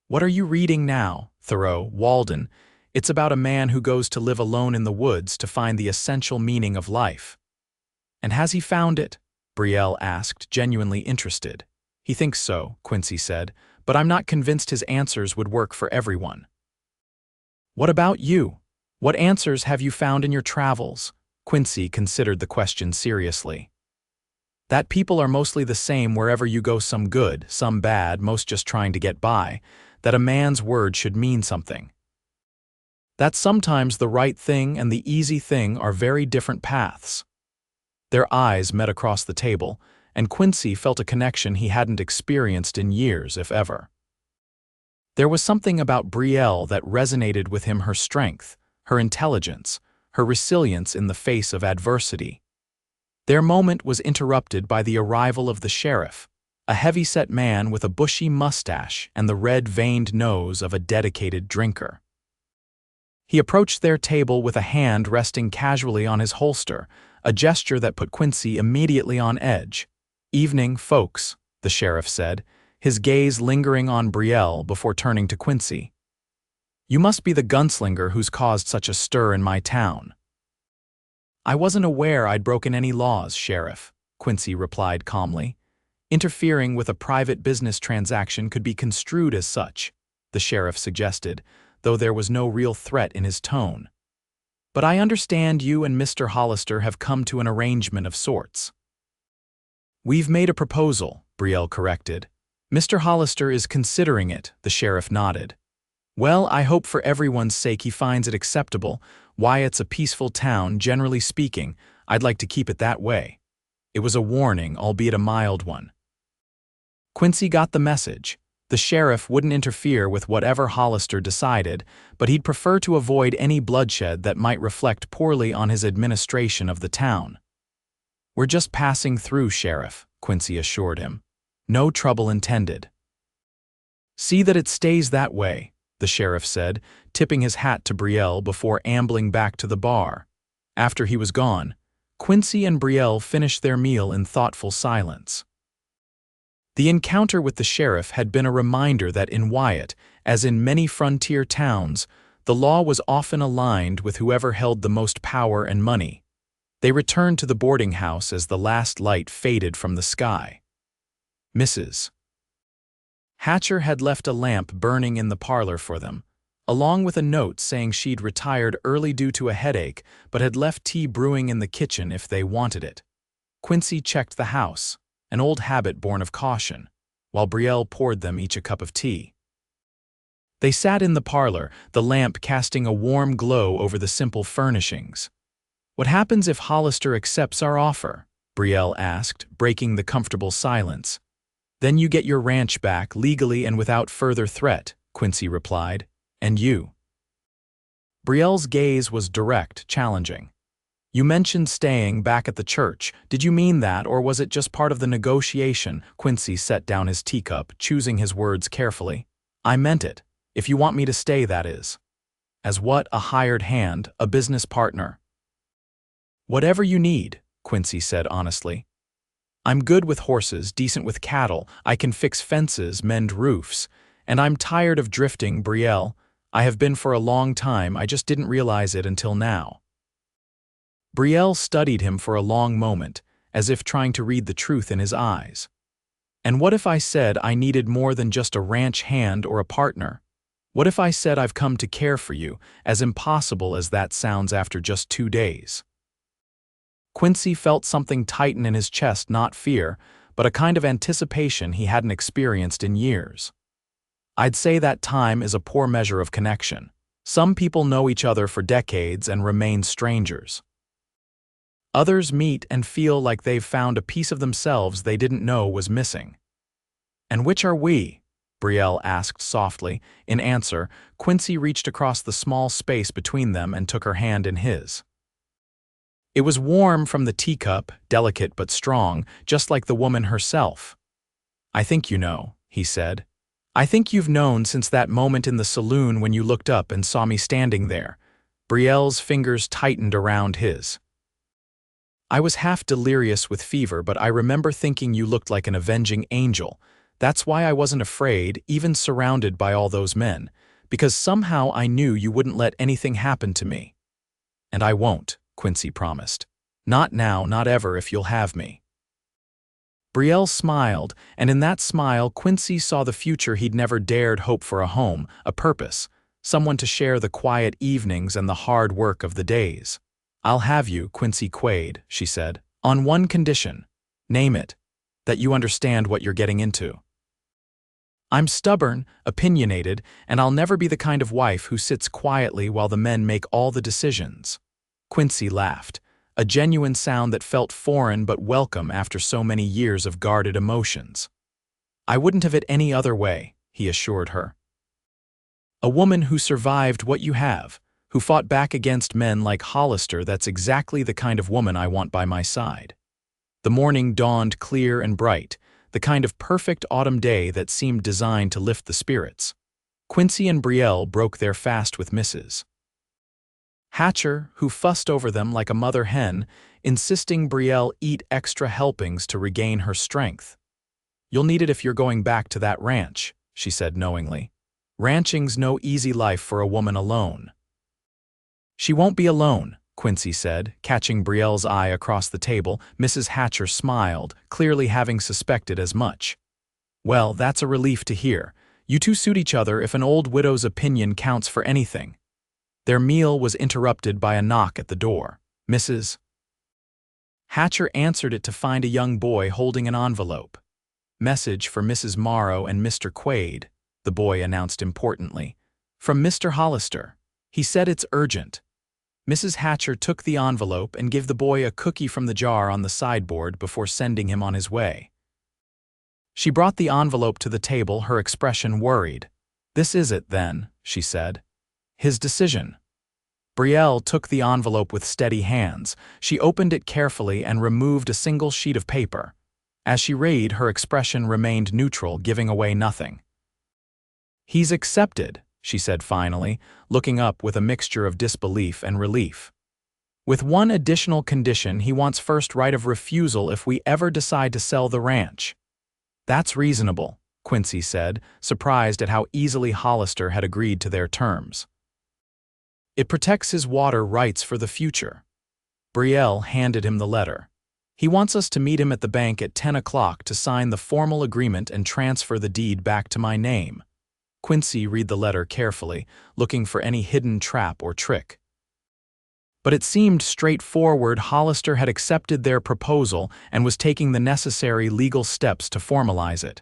[SPEAKER 1] "What are you reading now?" Thoreau, Walden. "It's about a man who goes to live alone in the woods to find the essential meaning of life." "And has he found it?" Brielle asked, genuinely interested. "He thinks so," Quincy said, "but I'm not convinced his answers would work for everyone." "What about you? What answers have you found in your travels?" Quincy considered the question seriously. "That people are mostly the same wherever you go, some good, some bad, most just trying to get by, that a man's word should mean something. That sometimes the right thing and the easy thing are very different paths." Their eyes met across the table, and Quincy felt a connection he hadn't experienced in years, if ever. There was something about Brielle that resonated with him, her strength, her intelligence, her resilience in the face of adversity. Their moment was interrupted by the arrival of the sheriff, a heavy-set man with a bushy mustache and the red-veined nose of a dedicated drinker. He approached their table with a hand resting casually on his holster, a gesture that put Quincy immediately on edge. "Evening, folks," the sheriff said, his gaze lingering on Brielle before turning to Quincy. "You must be the gunslinger who's caused such a stir in my town." "I wasn't aware I'd broken any laws, Sheriff," Quincy replied calmly. "Interfering with a private business transaction could be construed as such," the sheriff suggested, though there was no real threat in his tone. "But I understand you and Mr. Hollister have come to an arrangement of sorts." "We've made a proposal," Brielle corrected. "Mr. Hollister is considering it," the sheriff nodded. "Well, I hope for everyone's sake he finds it acceptable. Why, it's a peaceful town, generally speaking. I'd like to keep it that way." It was a warning, albeit a mild one. Quincy got the message. The sheriff wouldn't interfere with whatever Hollister decided, but he'd prefer to avoid any bloodshed that might reflect poorly on his administration of the town. "We're just passing through, Sheriff," Quincy assured him. "No trouble intended." "See that it stays that way," the sheriff said, tipping his hat to Brielle before ambling back to the bar. After he was gone, Quincy and Brielle finished their meal in thoughtful silence. The encounter with the sheriff had been a reminder that in Wyatt, as in many frontier towns, the law was often aligned with whoever held the most power and money. They returned to the boarding house as the last light faded from the sky. Mrs. Hatcher had left a lamp burning in the parlor for them, along with a note saying she'd retired early due to a headache but had left tea brewing in the kitchen if they wanted it. Quincy checked the house, an old habit born of caution, while Brielle poured them each a cup of tea. They sat in the parlor, the lamp casting a warm glow over the simple furnishings. "What happens if Hollister accepts our offer?" Brielle asked, breaking the comfortable silence. "Then you get your ranch back legally and without further threat," Quincy replied. "And you?" Brielle's gaze was direct, challenging. "You mentioned staying back at the church. Did you mean that, or was it just part of the negotiation?" Quincy set down his teacup, choosing his words carefully. "I meant it. If you want me to stay, that is." "As what? A hired hand, a business partner?" "Whatever you need," Quincy said honestly. "I'm good with horses, decent with cattle, I can fix fences, mend roofs, and I'm tired of drifting, Brielle. I have been for a long time, I just didn't realize it until now." Brielle studied him for a long moment, as if trying to read the truth in his eyes. "And what if I said I needed more than just a ranch hand or a partner? What if I said I've come to care for you, as impossible as that sounds after just 2 days?" Quincy felt something tighten in his chest, not fear, but a kind of anticipation he hadn't experienced in years. "I'd say that time is a poor measure of connection. Some people know each other for decades and remain strangers. Others meet and feel like they've found a piece of themselves they didn't know was missing." "And which are we?" Brielle asked softly. In answer, Quincy reached across the small space between them and took her hand in his. It was warm from the teacup, delicate but strong, just like the woman herself. "I think you know," he said. "I think you've known since that moment in the saloon when you looked up and saw me standing there." Brielle's fingers tightened around his. "I was half delirious with fever, but I remember thinking you looked like an avenging angel. That's why I wasn't afraid, even surrounded by all those men, because somehow I knew you wouldn't let anything happen to me." "And I won't," Quincy promised. "Not now, not ever, if you'll have me." Brielle smiled, and in that smile Quincy saw the future he'd never dared hope for: a home, a purpose, someone to share the quiet evenings and the hard work of the days. "I'll have you, Quincy Quaid," she said, "on one condition. Name it. That you understand what you're getting into. I'm stubborn, opinionated, and I'll never be the kind of wife who sits quietly while the men make all the decisions." Quincy laughed, a genuine sound that felt foreign but welcome after so many years of guarded emotions. "I wouldn't have it any other way," he assured her. "A woman who survived what you have, who fought back against men like Hollister, that's exactly the kind of woman I want by my side." The morning dawned clear and bright, the kind of perfect autumn day that seemed designed to lift the spirits. Quincy and Brielle broke their fast with Mrs. Hatcher, who fussed over them like a mother hen, insisting Brielle eat extra helpings to regain her strength. "You'll need it if you're going back to that ranch," she said knowingly. "Ranching's no easy life for a woman alone." "She won't be alone," Quincy said, catching Brielle's eye across the table. Mrs. Hatcher smiled, clearly having suspected as much. "Well, that's a relief to hear. You two suit each other if an old widow's opinion counts for anything." Their meal was interrupted by a knock at the door. Mrs. Hatcher answered it to find a young boy holding an envelope. "Message for Mrs. Morrow and Mr. Quaid," the boy announced importantly. "From Mr. Hollister. He said it's urgent." Mrs. Hatcher took the envelope and gave the boy a cookie from the jar on the sideboard before sending him on his way. She brought the envelope to the table, her expression worried. "This is it, then," she said. "His decision." Brielle took the envelope with steady hands. She opened it carefully and removed a single sheet of paper. As she read, her expression remained neutral, giving away nothing. "He's accepted," she said finally, looking up with a mixture of disbelief and relief. With one additional condition, he wants first right of refusal if we ever decide to sell the ranch. That's reasonable, Quincy said, surprised at how easily Hollister had agreed to their terms. It protects his water rights for the future. Brielle handed him the letter. He wants us to meet him at the bank at 10 o'clock to sign the formal agreement and transfer the deed back to my name. Quincy read the letter carefully, looking for any hidden trap or trick. But it seemed straightforward. Hollister had accepted their proposal and was taking the necessary legal steps to formalize it.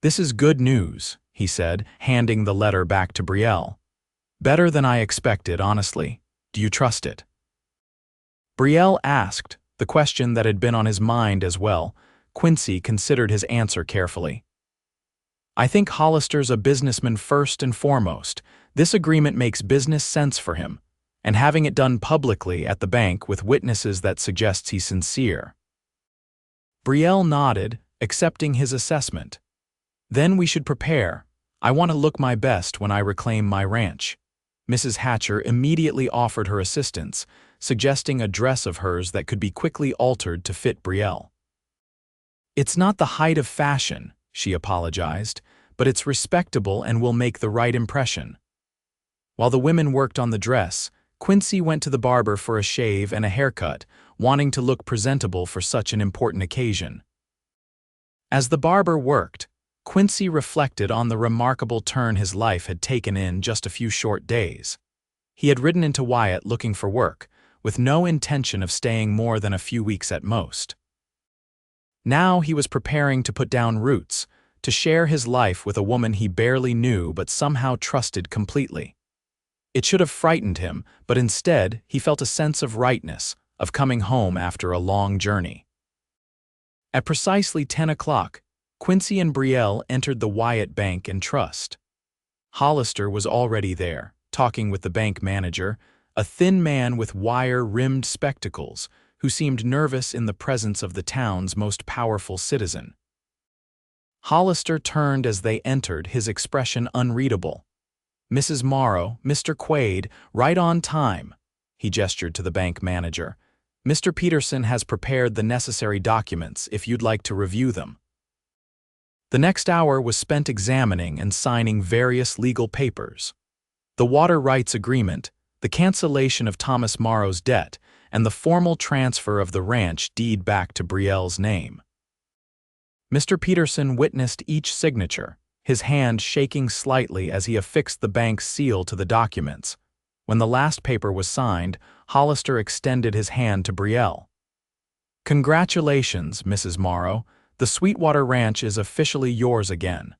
[SPEAKER 1] "This is good news," he said, handing the letter back to Brielle. "Better than I expected, honestly. Do you trust it?" Brielle asked, the question that had been on his mind as well. Quincy considered his answer carefully. "I think Hollister's a businessman first and foremost. This agreement makes business sense for him, and having it done publicly at the bank with witnesses that suggests he's sincere." Brielle nodded, accepting his assessment. "Then we should prepare. I want to look my best when I reclaim my ranch." Mrs. Hatcher immediately offered her assistance, suggesting a dress of hers that could be quickly altered to fit Brielle. "It's not the height of fashion," she apologized, "but it's respectable and will make the right impression." While the women worked on the dress, Quincy went to the barber for a shave and a haircut, wanting to look presentable for such an important occasion. As the barber worked, Quincy reflected on the remarkable turn his life had taken in just a few short days. He had ridden into Wyatt looking for work, with no intention of staying more than a few weeks at most. Now he was preparing to put down roots, to share his life with a woman he barely knew but somehow trusted completely. It should have frightened him, but instead he felt a sense of rightness, of coming home after a long journey. At precisely 10 o'clock, Quincy and Brielle entered the Wyatt Bank and Trust. Hollister was already there, talking with the bank manager, a thin man with wire-rimmed spectacles, who seemed nervous in the presence of the town's most powerful citizen. Hollister turned as they entered, his expression unreadable. "Mrs. Morrow, Mr. Quaid, right on time," he gestured to the bank manager. "Mr. Peterson has prepared the necessary documents if you'd like to review them." The next hour was spent examining and signing various legal papers. The water rights agreement, the cancellation of Thomas Morrow's debt, and the formal transfer of the ranch deed back to Brielle's name. Mr. Peterson witnessed each signature, his hand shaking slightly as he affixed the bank's seal to the documents. When the last paper was signed, Hollister extended his hand to Brielle. "Congratulations, Mrs. Morrow. The Sweetwater Ranch is officially yours again."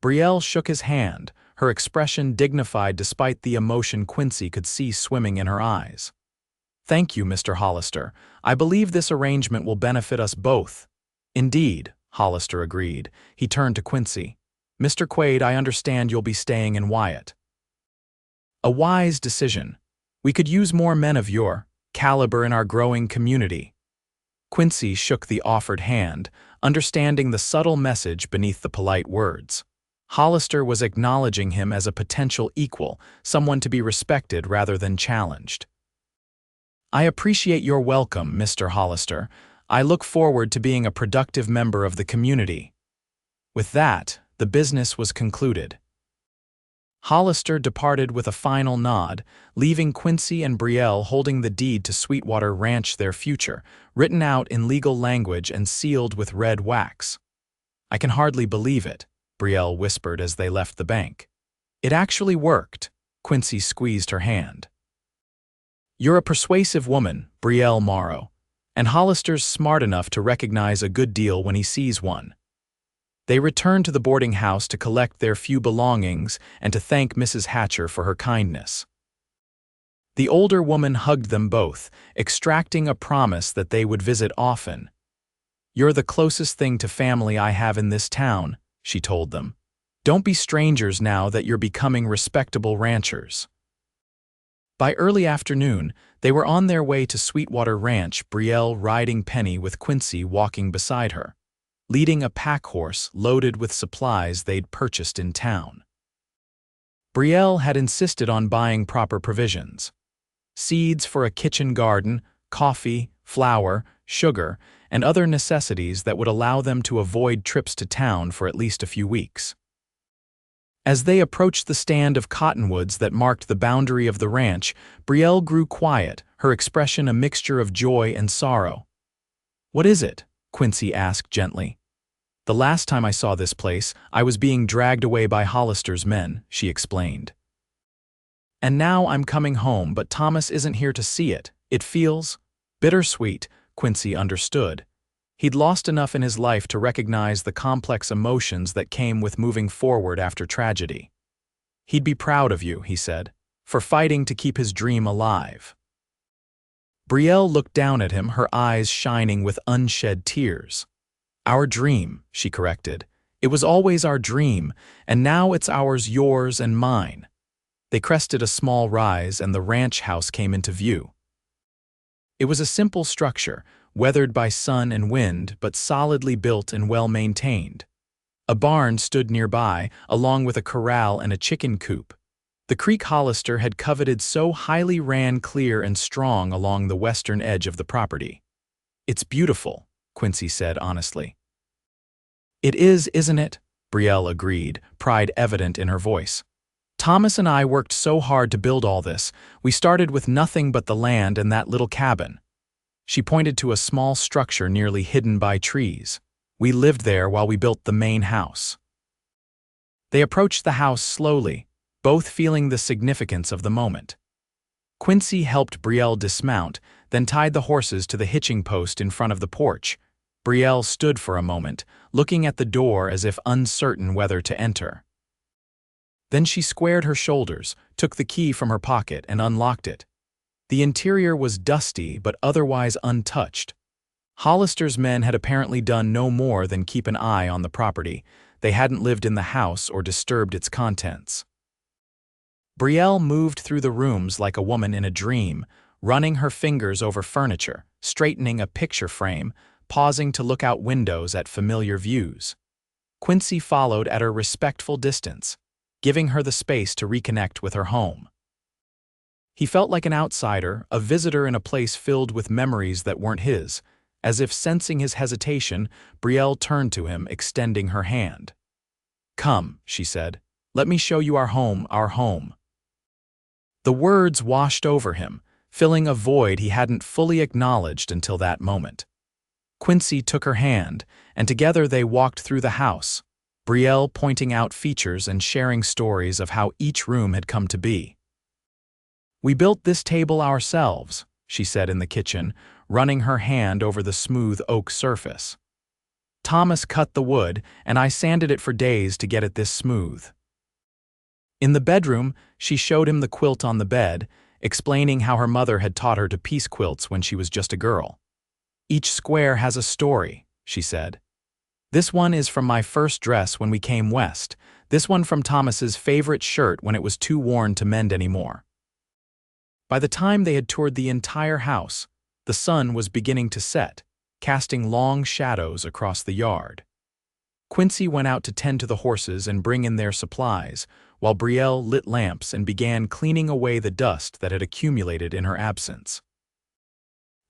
[SPEAKER 1] Brielle shook his hand, her expression dignified despite the emotion Quincy could see swimming in her eyes. "Thank you, Mr. Hollister. I believe this arrangement will benefit us both." "Indeed," Hollister agreed. He turned to Quincy. "Mr. Quaid, I understand you'll be staying in Wyatt." "A wise decision. We could use more men of your caliber in our growing community." Quincy shook the offered hand, understanding the subtle message beneath the polite words. Hollister was acknowledging him as a potential equal, someone to be respected rather than challenged. "I appreciate your welcome, Mr. Hollister. I look forward to being a productive member of the community." With that, the business was concluded. Hollister departed with a final nod, leaving Quincy and Brielle holding the deed to Sweetwater Ranch, their future, written out in legal language and sealed with red wax. "I can hardly believe it," Brielle whispered as they left the bank. "It actually worked." Quincy squeezed her hand. "You're a persuasive woman, Brielle Morrow, and Hollister's smart enough to recognize a good deal when he sees one." They returned to the boarding house to collect their few belongings and to thank Mrs. Hatcher for her kindness. The older woman hugged them both, extracting a promise that they would visit often. "You're the closest thing to family I have in this town," she told them. "Don't be strangers now that you're becoming respectable ranchers." By early afternoon, they were on their way to Sweetwater Ranch, Brielle riding Penny with Quincy walking beside her, leading a pack horse loaded with supplies they'd purchased in town. Brielle had insisted on buying proper provisions. seeds for a kitchen garden, coffee, flour, sugar, and other necessities that would allow them to avoid trips to town for at least a few weeks. As they approached the stand of cottonwoods that marked the boundary of the ranch, Brielle grew quiet, her expression a mixture of joy and sorrow. "What is it?" Quincy asked gently. "The last time I saw this place, I was being dragged away by Hollister's men," she explained. "And now I'm coming home, but Thomas isn't here to see it. It feels bittersweet," Quincy understood. He'd lost enough in his life to recognize the complex emotions that came with moving forward after tragedy. "He'd be proud of you," he said, "for fighting to keep his dream alive." Brielle looked down at him, her eyes shining with unshed tears. "Our dream," she corrected. "It was always our dream, and now it's ours, yours, and mine." They crested a small rise, and the ranch house came into view. It was a simple structure, weathered by sun and wind, but solidly built and well-maintained. A barn stood nearby, along with a corral and a chicken coop. The creek Hollister had coveted so highly ran clear and strong along the western edge of the property. "It's beautiful," Quincy said honestly. "It is, isn't it?" Brielle agreed, pride evident in her voice. "Thomas and I worked so hard to build all this. We started with nothing but the land and that little cabin." She pointed to a small structure nearly hidden by trees. "We lived there while we built the main house." They approached the house slowly, both feeling the significance of the moment. Quincy helped Brielle dismount, then tied the horses to the hitching post in front of the porch. Brielle stood for a moment, looking at the door as if uncertain whether to enter. Then she squared her shoulders, took the key from her pocket, and unlocked it. The interior was dusty but otherwise untouched. Hollister's men had apparently done no more than keep an eye on the property. They hadn't lived in the house or disturbed its contents. Brielle moved through the rooms like a woman in a dream, running her fingers over furniture, straightening a picture frame, pausing to look out windows at familiar views. Quincy followed at a respectful distance, giving her the space to reconnect with her home. He felt like an outsider, a visitor in a place filled with memories that weren't his. As if sensing his hesitation, Brielle turned to him, extending her hand. "Come," she said. "Let me show you our home, our home." The words washed over him, filling a void he hadn't fully acknowledged until that moment. Quincy took her hand, and together they walked through the house, Brielle pointing out features and sharing stories of how each room had come to be. "We built this table ourselves," she said in the kitchen, running her hand over the smooth oak surface. "Thomas cut the wood, and I sanded it for days to get it this smooth." In the bedroom, she showed him the quilt on the bed, explaining how her mother had taught her to piece quilts when she was just a girl. "Each square has a story," she said. "This one is from my first dress when we came west, this one from Thomas's favorite shirt when it was too worn to mend anymore." By the time they had toured the entire house, the sun was beginning to set, casting long shadows across the yard. Quincy went out to tend to the horses and bring in their supplies, while Brielle lit lamps and began cleaning away the dust that had accumulated in her absence.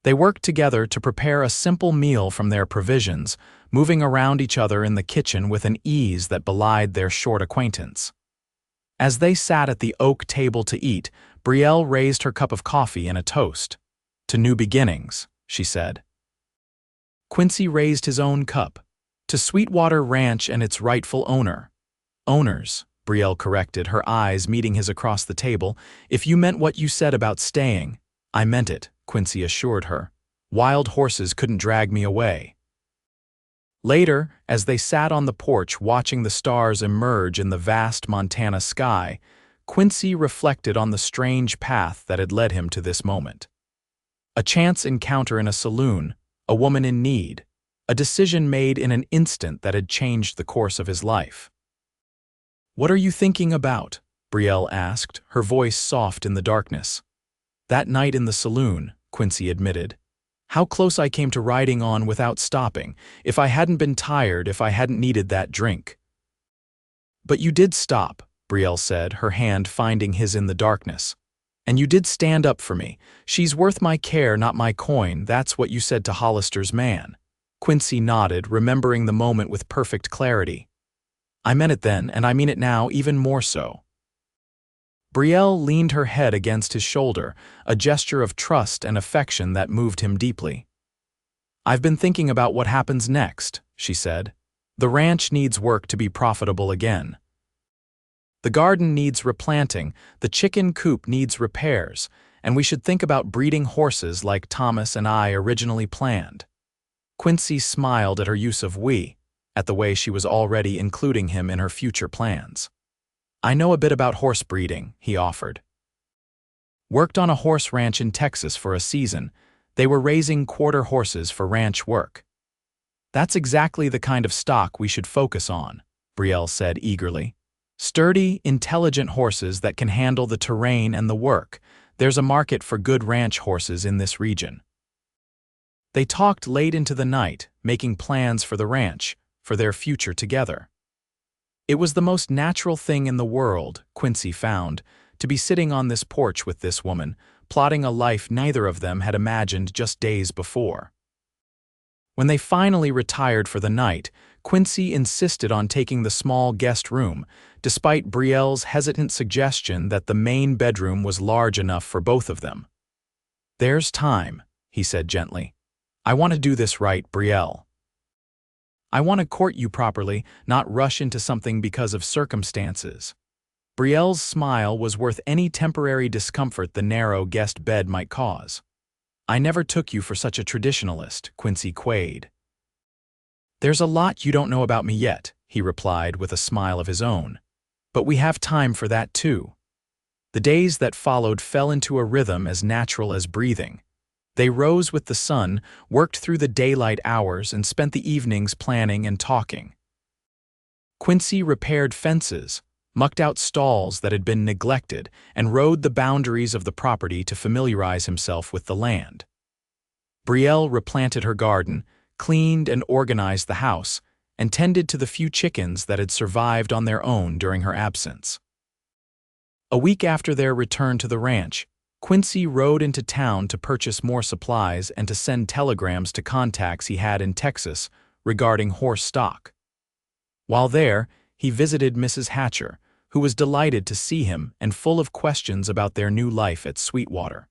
[SPEAKER 1] They worked together to prepare a simple meal from their provisions, moving around each other in the kitchen with an ease that belied their short acquaintance. As they sat at the oak table to eat, Brielle raised her cup of coffee in a toast. "To new beginnings," she said. Quincy raised his own cup. "To Sweetwater Ranch and its rightful owner." "Owners," Brielle corrected, her eyes meeting his across the table. "If you meant what you said about staying." "I meant it," Quincy assured her. "Wild horses couldn't drag me away." Later, as they sat on the porch watching the stars emerge in the vast Montana sky, Quincy reflected on the strange path that had led him to this moment. A chance encounter in a saloon, a woman in need, a decision made in an instant that had changed the course of his life. "What are you thinking about?" Brielle asked, her voice soft in the darkness. "That night in the saloon," Quincy admitted. "How close I came to riding on without stopping, if I hadn't been tired, if I hadn't needed that drink." "But you did stop," Brielle said, her hand finding his in the darkness. And you did stand up for me. She's worth my care, not my coin. That's what you said to Hollister's man. Quincy nodded, remembering the moment with perfect clarity. I meant it then, and I mean it now even more so. Brielle leaned her head against his shoulder, a gesture of trust and affection that moved him deeply. I've been thinking about what happens next, she said. The ranch needs work to be profitable again. The garden needs replanting, the chicken coop needs repairs, and we should think about breeding horses like Thomas and I originally planned. Quincy smiled at her use of we, at the way she was already including him in her future plans. I know a bit about horse breeding, he offered. Worked on a horse ranch in Texas for a season. They were raising quarter horses for ranch work. That's exactly the kind of stock we should focus on, Brielle said eagerly. Sturdy, intelligent horses that can handle the terrain and the work. There's a market for good ranch horses in this region. They talked late into the night, making plans for the ranch, for their future together. It was the most natural thing in the world, Quincy found, to be sitting on this porch with this woman, plotting a life neither of them had imagined just days before. When they finally retired for the night, Quincy insisted on taking the small guest room, despite Brielle's hesitant suggestion that the main bedroom was large enough for both of them. There's time, he said gently. I want to do this right, Brielle. I want to court you properly, not rush into something because of circumstances. Brielle's smile was worth any temporary discomfort the narrow guest bed might cause. I never took you for such a traditionalist, Quincy Quaid. There's a lot you don't know about me yet, he replied with a smile of his own. But we have time for that too. The days that followed fell into a rhythm as natural as breathing. They rose with the sun, worked through the daylight hours, and spent the evenings planning and talking. Quincy repaired fences, mucked out stalls that had been neglected, and rode the boundaries of the property to familiarize himself with the land. Brielle replanted her garden, cleaned and organized the house, and tended to the few chickens that had survived on their own during her absence. A week after their return to the ranch, Quincy rode into town to purchase more supplies and to send telegrams to contacts he had in Texas regarding horse stock. While there, he visited Mrs. Hatcher, who was delighted to see him and full of questions about their new life at Sweetwater.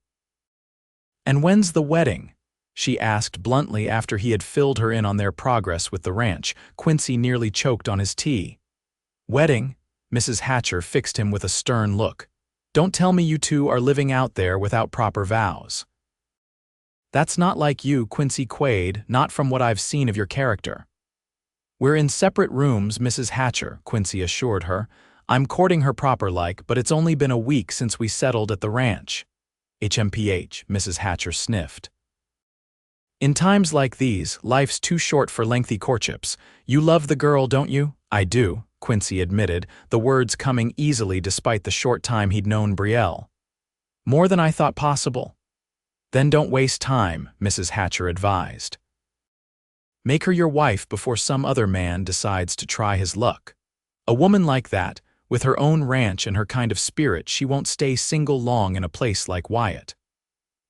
[SPEAKER 1] "And when's the wedding?" she asked bluntly after he had filled her in on their progress with the ranch. Quincy nearly choked on his tea. "Wedding?" Mrs. Hatcher fixed him with a stern look. "Don't tell me you two are living out there without proper vows." "That's not like you, Quincy Quaid, not from what I've seen of your character." "We're in separate rooms, Mrs. Hatcher," Quincy assured her. "I'm courting her proper-like, but it's only been a week since we settled at the ranch." HMPH, Mrs. Hatcher sniffed. "In times like these, life's too short for lengthy courtships. You love the girl, don't you?" "I do," Quincy admitted, the words coming easily despite the short time he'd known Brielle. "More than I thought possible." "Then don't waste time," Mrs. Hatcher advised. "Make her your wife before some other man decides to try his luck. A woman like that, with her own ranch and her kind of spirit, she won't stay single long in a place like Wyatt."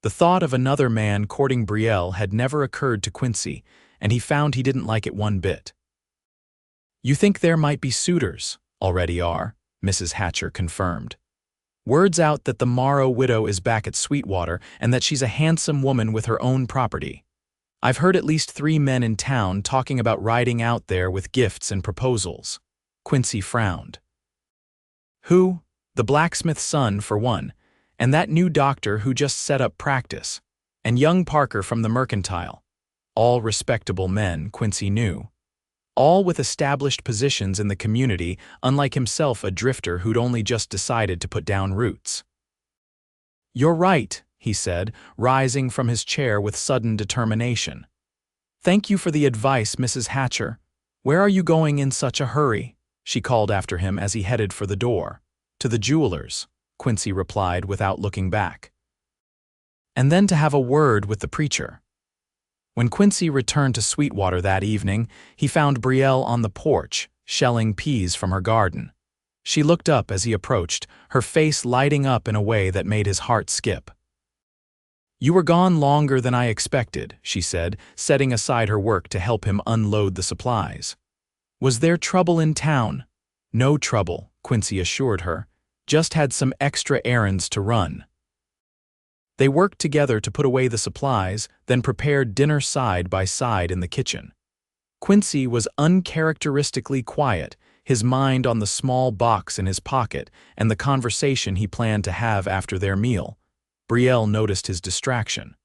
[SPEAKER 1] The thought of another man courting Brielle had never occurred to Quincy, and he found he didn't like it one bit. "You think there might be suitors?" "Already are," Mrs. Hatcher confirmed. "Word's out that the Morrow widow is back at Sweetwater and that she's a handsome woman with her own property. I've heard at least 3 men in town talking about riding out there with gifts and proposals." Quincy frowned. "Who?" "The blacksmith's son, for one, and that new doctor who just set up practice, and young Parker from the Mercantile. All respectable men, Quincy knew. All with established positions in the community, unlike himself, a drifter who'd only just decided to put down roots." "You're right," he said, rising from his chair with sudden determination. "Thank you for the advice, Mrs. Hatcher. Where are you going in such a hurry?" she called after him as he headed for the door. "To the jeweler's," Quincy replied without looking back. "And then to have a word with the preacher." When Quincy returned to Sweetwater that evening, he found Brielle on the porch, shelling peas from her garden. She looked up as he approached, her face lighting up in a way that made his heart skip. "You were gone longer than I expected," she said, setting aside her work to help him unload the supplies. "Was there trouble in town?" "No trouble," Quincy assured her. "Just had some extra errands to run." They worked together to put away the supplies, then prepared dinner side by side in the kitchen. Quincy was uncharacteristically quiet, his mind on the small box in his pocket and the conversation he planned to have after their meal. Brielle noticed his distraction.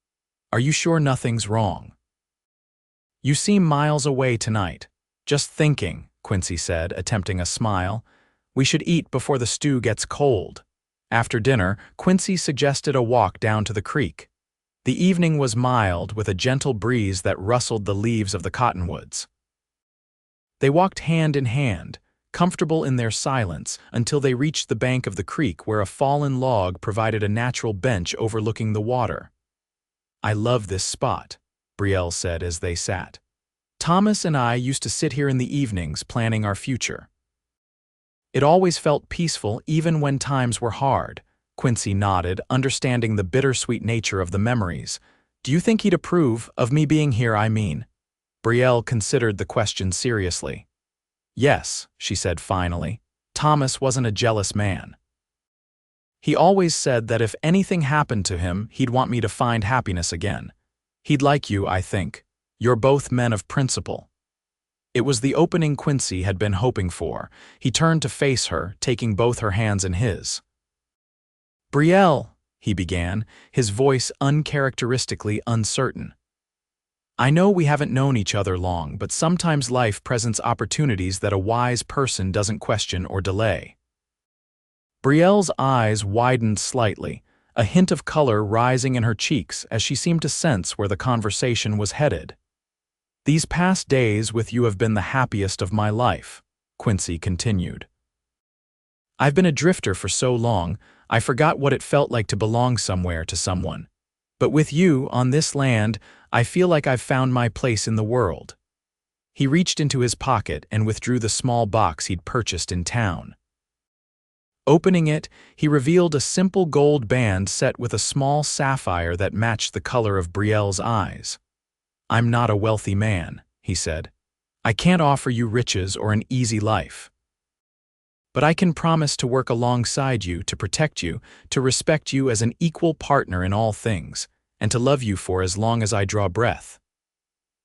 [SPEAKER 1] "Are you sure nothing's wrong?" "You seem miles away tonight." "Just thinking," Quincy said, attempting a smile. "We should eat before the stew gets cold." After dinner, Quincy suggested a walk down to the creek. The evening was mild, with a gentle breeze that rustled the leaves of the cottonwoods. They walked hand in hand, comfortable in their silence, until they reached the bank of the creek where a fallen log provided a natural bench overlooking the water. "I love this spot," Brielle said as they sat. "Thomas and I used to sit here in the evenings planning our future." "It always felt peaceful even when times were hard," Quincy nodded, understanding the bittersweet nature of the memories. "Do you think he'd approve of me being here, I mean?" Brielle considered the question seriously. "Yes," she said finally. "Thomas wasn't a jealous man. He always said that if anything happened to him, he'd want me to find happiness again. He'd like you, I think. You're both men of principle." It was the opening Quincy had been hoping for. He turned to face her, taking both her hands in his. "Brielle," he began, his voice uncharacteristically uncertain. "I know we haven't known each other long, but sometimes life presents opportunities that a wise person doesn't question or delay." Brielle's eyes widened slightly, a hint of color rising in her cheeks as she seemed to sense where the conversation was headed. "These past days with you have been the happiest of my life," Quincy continued. "I've been a drifter for so long, I forgot what it felt like to belong somewhere to someone. But with you, on this land, I feel like I've found my place in the world." He reached into his pocket and withdrew the small box he'd purchased in town. Opening it, he revealed a simple gold band set with a small sapphire that matched the color of Brielle's eyes. "I'm not a wealthy man," he said. "I can't offer you riches or an easy life. But I can promise to work alongside you, to protect you, to respect you as an equal partner in all things, and to love you for as long as I draw breath.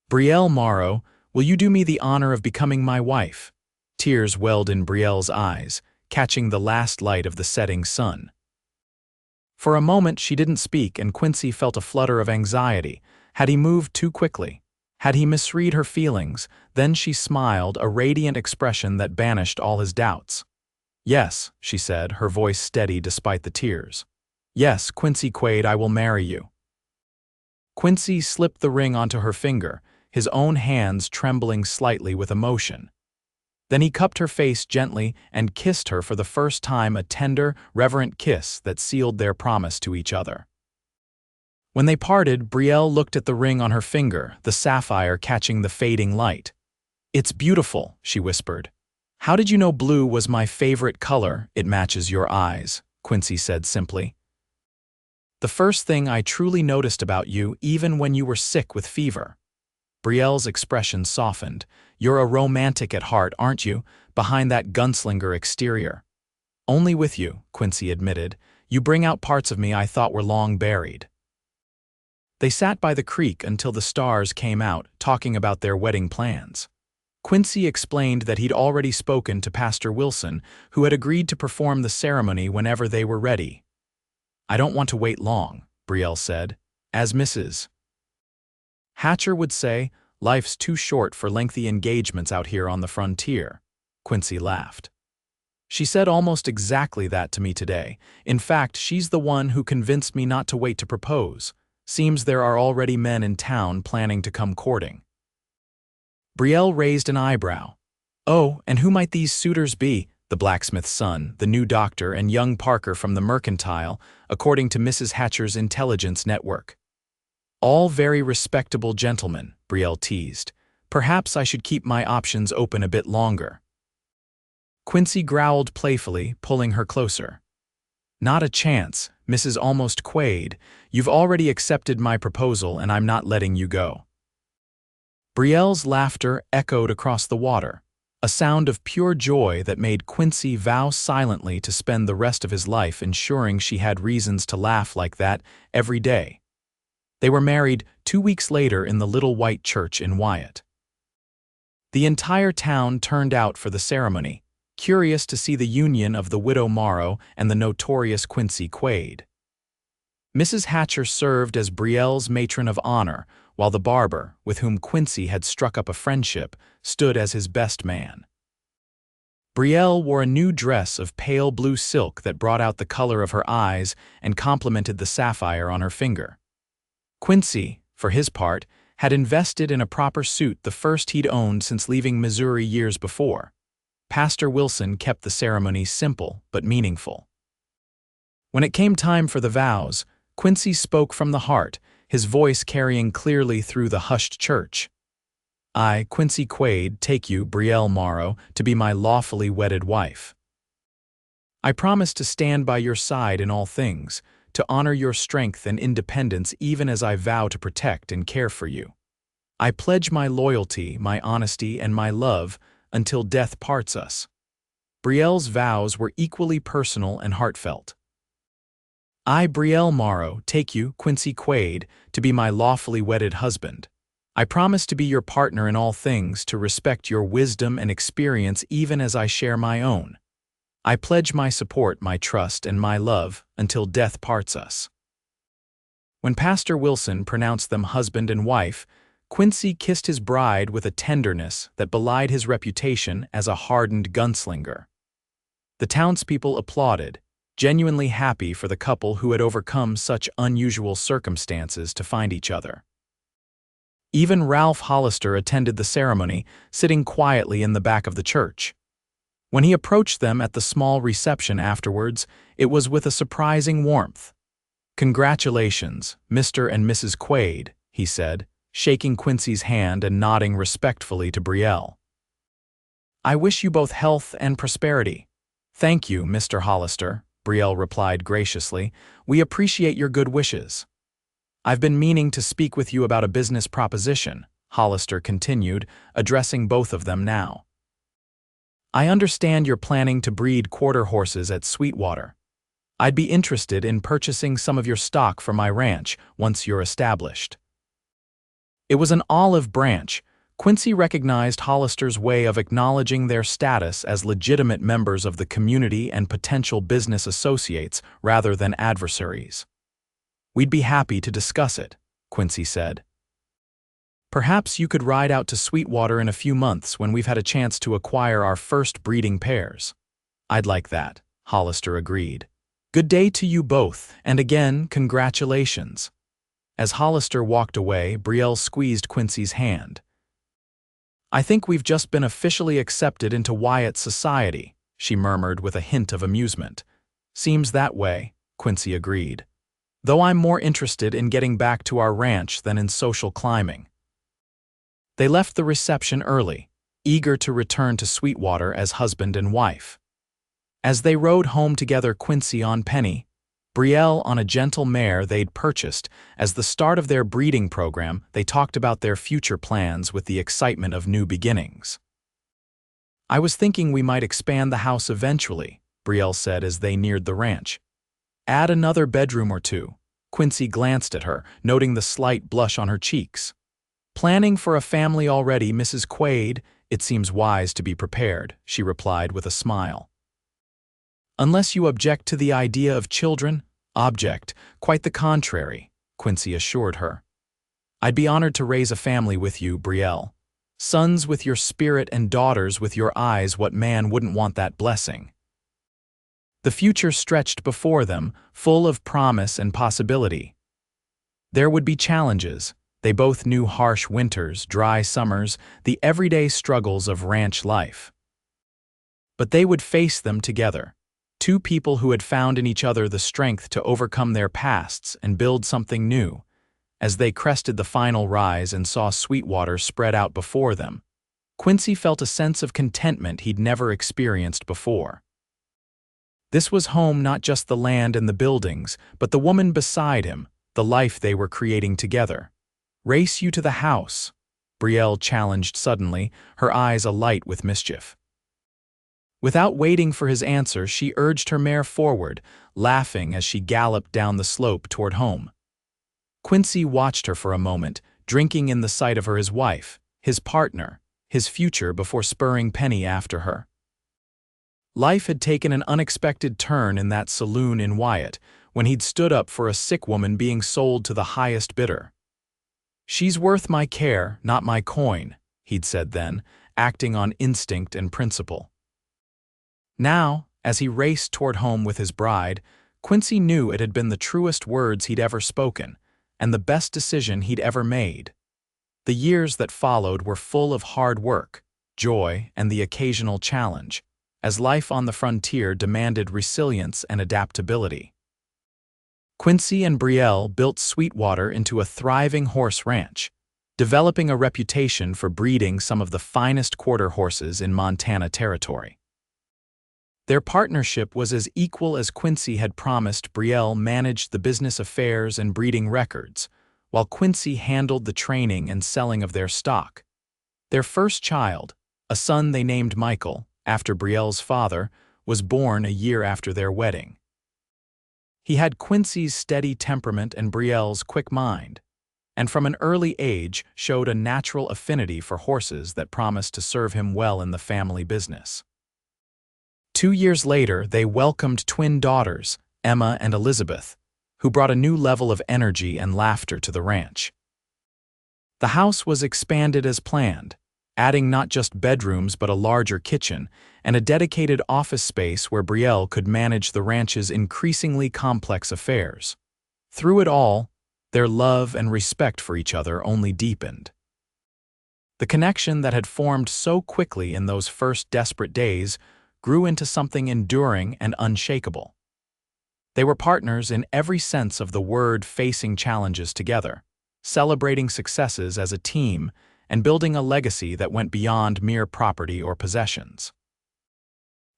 [SPEAKER 1] Brielle Morrow, will you do me the honor of becoming my wife?" Tears welled in Brielle's eyes, catching the last light of the setting sun. For a moment she didn't speak, and Quincy felt a flutter of anxiety. Had he moved too quickly? Had he misread her feelings? Then she smiled, a radiant expression that banished all his doubts. "Yes," she said, her voice steady despite the tears. "Yes, Quincy Quaid, I will marry you." Quincy slipped the ring onto her finger, his own hands trembling slightly with emotion. Then he cupped her face gently and kissed her for the first time, a tender, reverent kiss that sealed their promise to each other. When they parted, Brielle looked at the ring on her finger, the sapphire catching the fading light. "It's beautiful," she whispered. "How did you know blue was my favorite color?" "It matches your eyes," Quincy said simply. "The first thing I truly noticed about you, even when you were sick with fever." Brielle's expression softened. "You're a romantic at heart, aren't you, behind that gunslinger exterior?" "Only with you," Quincy admitted. "You bring out parts of me I thought were long buried." They sat by the creek until the stars came out, talking about their wedding plans. Quincy explained that he'd already spoken to Pastor Wilson, who had agreed to perform the ceremony whenever they were ready. "I don't want to wait long," Brielle said. "As Mrs. Hatcher would say, life's too short for lengthy engagements out here on the frontier." Quincy laughed. "She said almost exactly that to me today. In fact, she's the one who convinced me not to wait to propose. Seems there are already men in town planning to come courting." Brielle raised an eyebrow. "Oh, and who might these suitors be?" "The blacksmith's son, the new doctor, and young Parker from the mercantile, according to Mrs. Hatcher's intelligence network." "All very respectable gentlemen," Brielle teased. "Perhaps I should keep my options open a bit longer." Quincy growled playfully, pulling her closer. Not a chance, Mrs. Almost Quaid. You've already accepted my proposal and I'm not letting you go. Brielle's laughter echoed across the water, a sound of pure joy that made Quincy vow silently to spend the rest of his life ensuring she had reasons to laugh like that every day. They were married 2 weeks later in the little white church in Wyatt. The entire town turned out for the ceremony, curious to see the union of the widow Morrow and the notorious Quincy Quaid. Mrs. Hatcher served as Brielle's matron of honor, while the barber, with whom Quincy had struck up a friendship, stood as his best man. Brielle wore a new dress of pale blue silk that brought out the color of her eyes and complemented the sapphire on her finger. Quincy, for his part, had invested in a proper suit, the first he'd owned since leaving Missouri years before. Pastor Wilson kept the ceremony simple but meaningful. When it came time for the vows, Quincy spoke from the heart, his voice carrying clearly through the hushed church. I, Quincy Quaid, take you, Brielle Morrow, to be my lawfully wedded wife. I promise to stand by your side in all things, to honor your strength and independence even as I vow to protect and care for you. I pledge my loyalty, my honesty, and my love until death parts us. Brielle's vows were equally personal and heartfelt. I, Brielle Morrow, take you, Quincy Quaid, to be my lawfully wedded husband. I promise to be your partner in all things, to respect your wisdom and experience even as I share my own. I pledge my support, my trust, and my love until death parts us. When Pastor Wilson pronounced them husband and wife, Quincy kissed his bride with a tenderness that belied his reputation as a hardened gunslinger. The townspeople applauded, genuinely happy for the couple who had overcome such unusual circumstances to find each other. Even Ralph Hollister attended the ceremony, sitting quietly in the back of the church. When he approached them at the small reception afterwards, it was with a surprising warmth. Congratulations, Mr. and Mrs. Quaid, he said, shaking Quincy's hand and nodding respectfully to Brielle. I wish you both health and prosperity. Thank you, Mr. Hollister, Brielle replied graciously. We appreciate your good wishes. I've been meaning to speak with you about a business proposition, Hollister continued, addressing both of them now. I understand you're planning to breed quarter horses at Sweetwater. I'd be interested in purchasing some of your stock for my ranch once you're established. It was an olive branch. Quincy recognized Hollister's way of acknowledging their status as legitimate members of the community and potential business associates rather than adversaries. We'd be happy to discuss it, Quincy said. Perhaps you could ride out to Sweetwater in a few months when we've had a chance to acquire our first breeding pairs. I'd like that, Hollister agreed. Good day to you both, and again, congratulations. As Hollister walked away, Brielle squeezed Quincy's hand. I think we've just been officially accepted into Wyatt's society, she murmured with a hint of amusement. Seems that way, Quincy agreed. Though I'm more interested in getting back to our ranch than in social climbing. They left the reception early, eager to return to Sweetwater as husband and wife. As they rode home together, Quincy on Penny, Brielle on a gentle mare they'd purchased, as the start of their breeding program, they talked about their future plans with the excitement of new beginnings. I was thinking we might expand the house eventually, Brielle said as they neared the ranch. Add another bedroom or two. Quincy glanced at her, noting the slight blush on her cheeks. Planning for a family already, Mrs. Quaid? It seems wise to be prepared, she replied with a smile. Unless you object to the idea of children? Object, quite the contrary, Quincy assured her. I'd be honored to raise a family with you, Brielle. Sons with your spirit and daughters with your eyes, what man wouldn't want that blessing? The future stretched before them, full of promise and possibility. There would be challenges. They both knew harsh winters, dry summers, the everyday struggles of ranch life. But they would face them together, two people who had found in each other the strength to overcome their pasts and build something new. As they crested the final rise and saw Sweetwater spread out before them, Quincy felt a sense of contentment he'd never experienced before. This was home, not just the land and the buildings, but the woman beside him, the life they were creating together. "Race you to the house," Brielle challenged suddenly, her eyes alight with mischief. Without waiting for his answer, she urged her mare forward, laughing as she galloped down the slope toward home. Quincy watched her for a moment, drinking in the sight of her his wife, his partner, his future, before spurring Penny after her. Life had taken an unexpected turn in that saloon in Wyatt, when he'd stood up for a sick woman being sold to the highest bidder. "She's worth my care, not my coin," he'd said then, acting on instinct and principle. Now, as he raced toward home with his bride, Quincy knew it had been the truest words he'd ever spoken, and the best decision he'd ever made. The years that followed were full of hard work, joy, and the occasional challenge, as life on the frontier demanded resilience and adaptability. Quincy and Brielle built Sweetwater into a thriving horse ranch, developing a reputation for breeding some of the finest quarter horses in Montana territory. Their partnership was as equal as Quincy had promised. Brielle managed the business affairs and breeding records, while Quincy handled the training and selling of their stock. Their first child, a son they named Michael, after Brielle's father, was born a year after their wedding. He had Quincy's steady temperament and Brielle's quick mind, and from an early age showed a natural affinity for horses that promised to serve him well in the family business. 2 years later, they welcomed twin daughters, Emma and Elizabeth, who brought a new level of energy and laughter to the ranch. The house was expanded as planned, adding not just bedrooms but a larger kitchen and a dedicated office space where Brielle could manage the ranch's increasingly complex affairs. Through it all, their love and respect for each other only deepened. The connection that had formed so quickly in those first desperate days grew into something enduring and unshakable. They were partners in every sense of the word, facing challenges together, celebrating successes as a team, and building a legacy that went beyond mere property or possessions.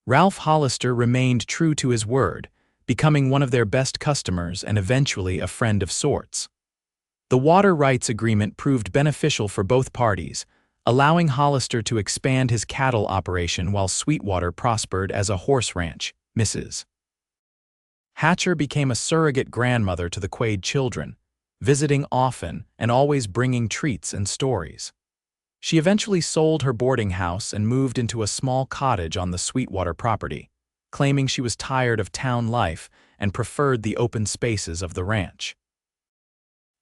[SPEAKER 1] Ralph Hollister remained true to his word, becoming one of their best customers and eventually a friend of sorts. The water rights agreement proved beneficial for both parties, allowing Hollister to expand his cattle operation while Sweetwater prospered as a horse ranch, Mrs. Hatcher became a surrogate grandmother to the Quaid children, visiting often and always bringing treats and stories. She eventually sold her boarding house and moved into a small cottage on the Sweetwater property, claiming she was tired of town life and preferred the open spaces of the ranch.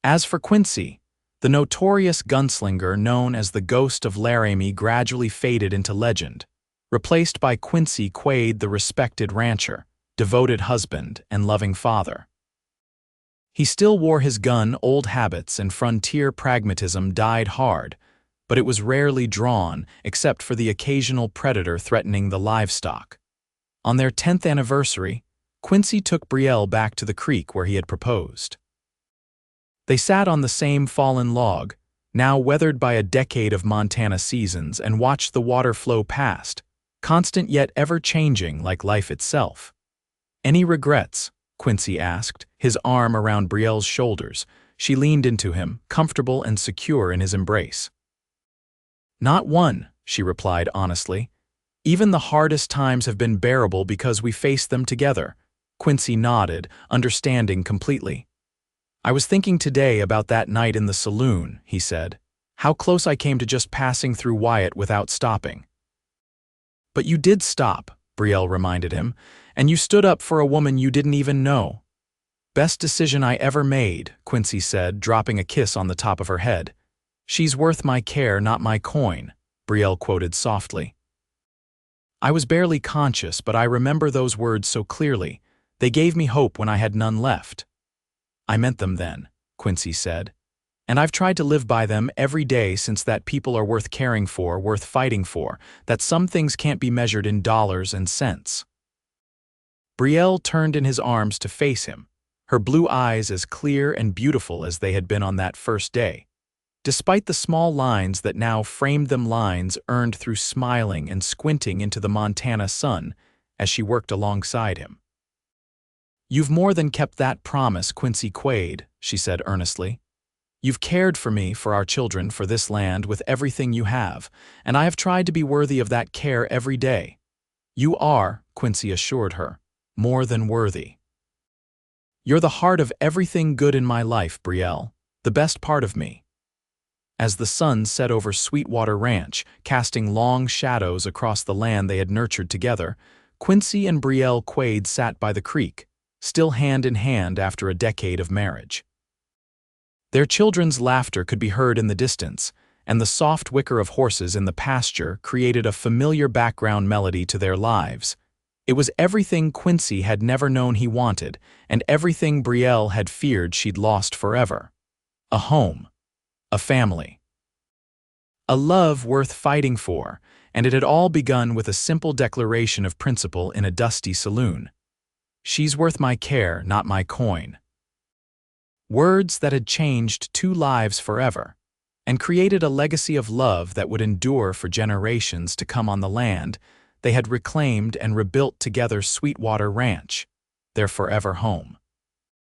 [SPEAKER 1] As for Quincy, the notorious gunslinger known as the Ghost of Laramie gradually faded into legend, replaced by Quincy Quaid, the respected rancher, devoted husband, and loving father. He still wore his gun, old habits and frontier pragmatism died hard, but it was rarely drawn except for the occasional predator threatening the livestock. On their 10th anniversary, Quincy took Brielle back to the creek where he had proposed. They sat on the same fallen log, now weathered by a decade of Montana seasons, and watched the water flow past, constant yet ever-changing like life itself. "Any regrets?" Quincy asked, his arm around Brielle's shoulders. She leaned into him, comfortable and secure in his embrace. "Not one," she replied honestly. "Even the hardest times have been bearable because we faced them together." Quincy nodded, understanding completely. "I was thinking today about that night in the saloon," he said. "How close I came to just passing through Wyatt without stopping." "But you did stop," Brielle reminded him, "and you stood up for a woman you didn't even know." "Best decision I ever made," Quincy said, dropping a kiss on the top of her head. "She's worth my care, not my coin," Brielle quoted softly. "I was barely conscious, but I remember those words so clearly. They gave me hope when I had none left." "I meant them then," Quincy said. "And I've tried to live by them every day since. That people are worth caring for, worth fighting for, that some things can't be measured in dollars and cents." Brielle turned in his arms to face him, her blue eyes as clear and beautiful as they had been on that first day. Despite the small lines that now framed them, lines earned through smiling and squinting into the Montana sun as she worked alongside him. "You've more than kept that promise, Quincy Quaid," she said earnestly. "You've cared for me, for our children, for this land with everything you have, and I have tried to be worthy of that care every day." "You are," Quincy assured her, "more than worthy. You're the heart of everything good in my life, Brielle, the best part of me." As the sun set over Sweetwater Ranch, casting long shadows across the land they had nurtured together, Quincy and Brielle Quaid sat by the creek, still hand in hand after a decade of marriage. Their children's laughter could be heard in the distance, and the soft whicker of horses in the pasture created a familiar background melody to their lives. It was everything Quincy had never known he wanted, and everything Brielle had feared she'd lost forever. A home. A family. A love worth fighting for, and it had all begun with a simple declaration of principle in a dusty saloon. "She's worth my care, not my coin." Words that had changed two lives forever, and created a legacy of love that would endure for generations to come on the land they had reclaimed and rebuilt together, Sweetwater Ranch, their forever home.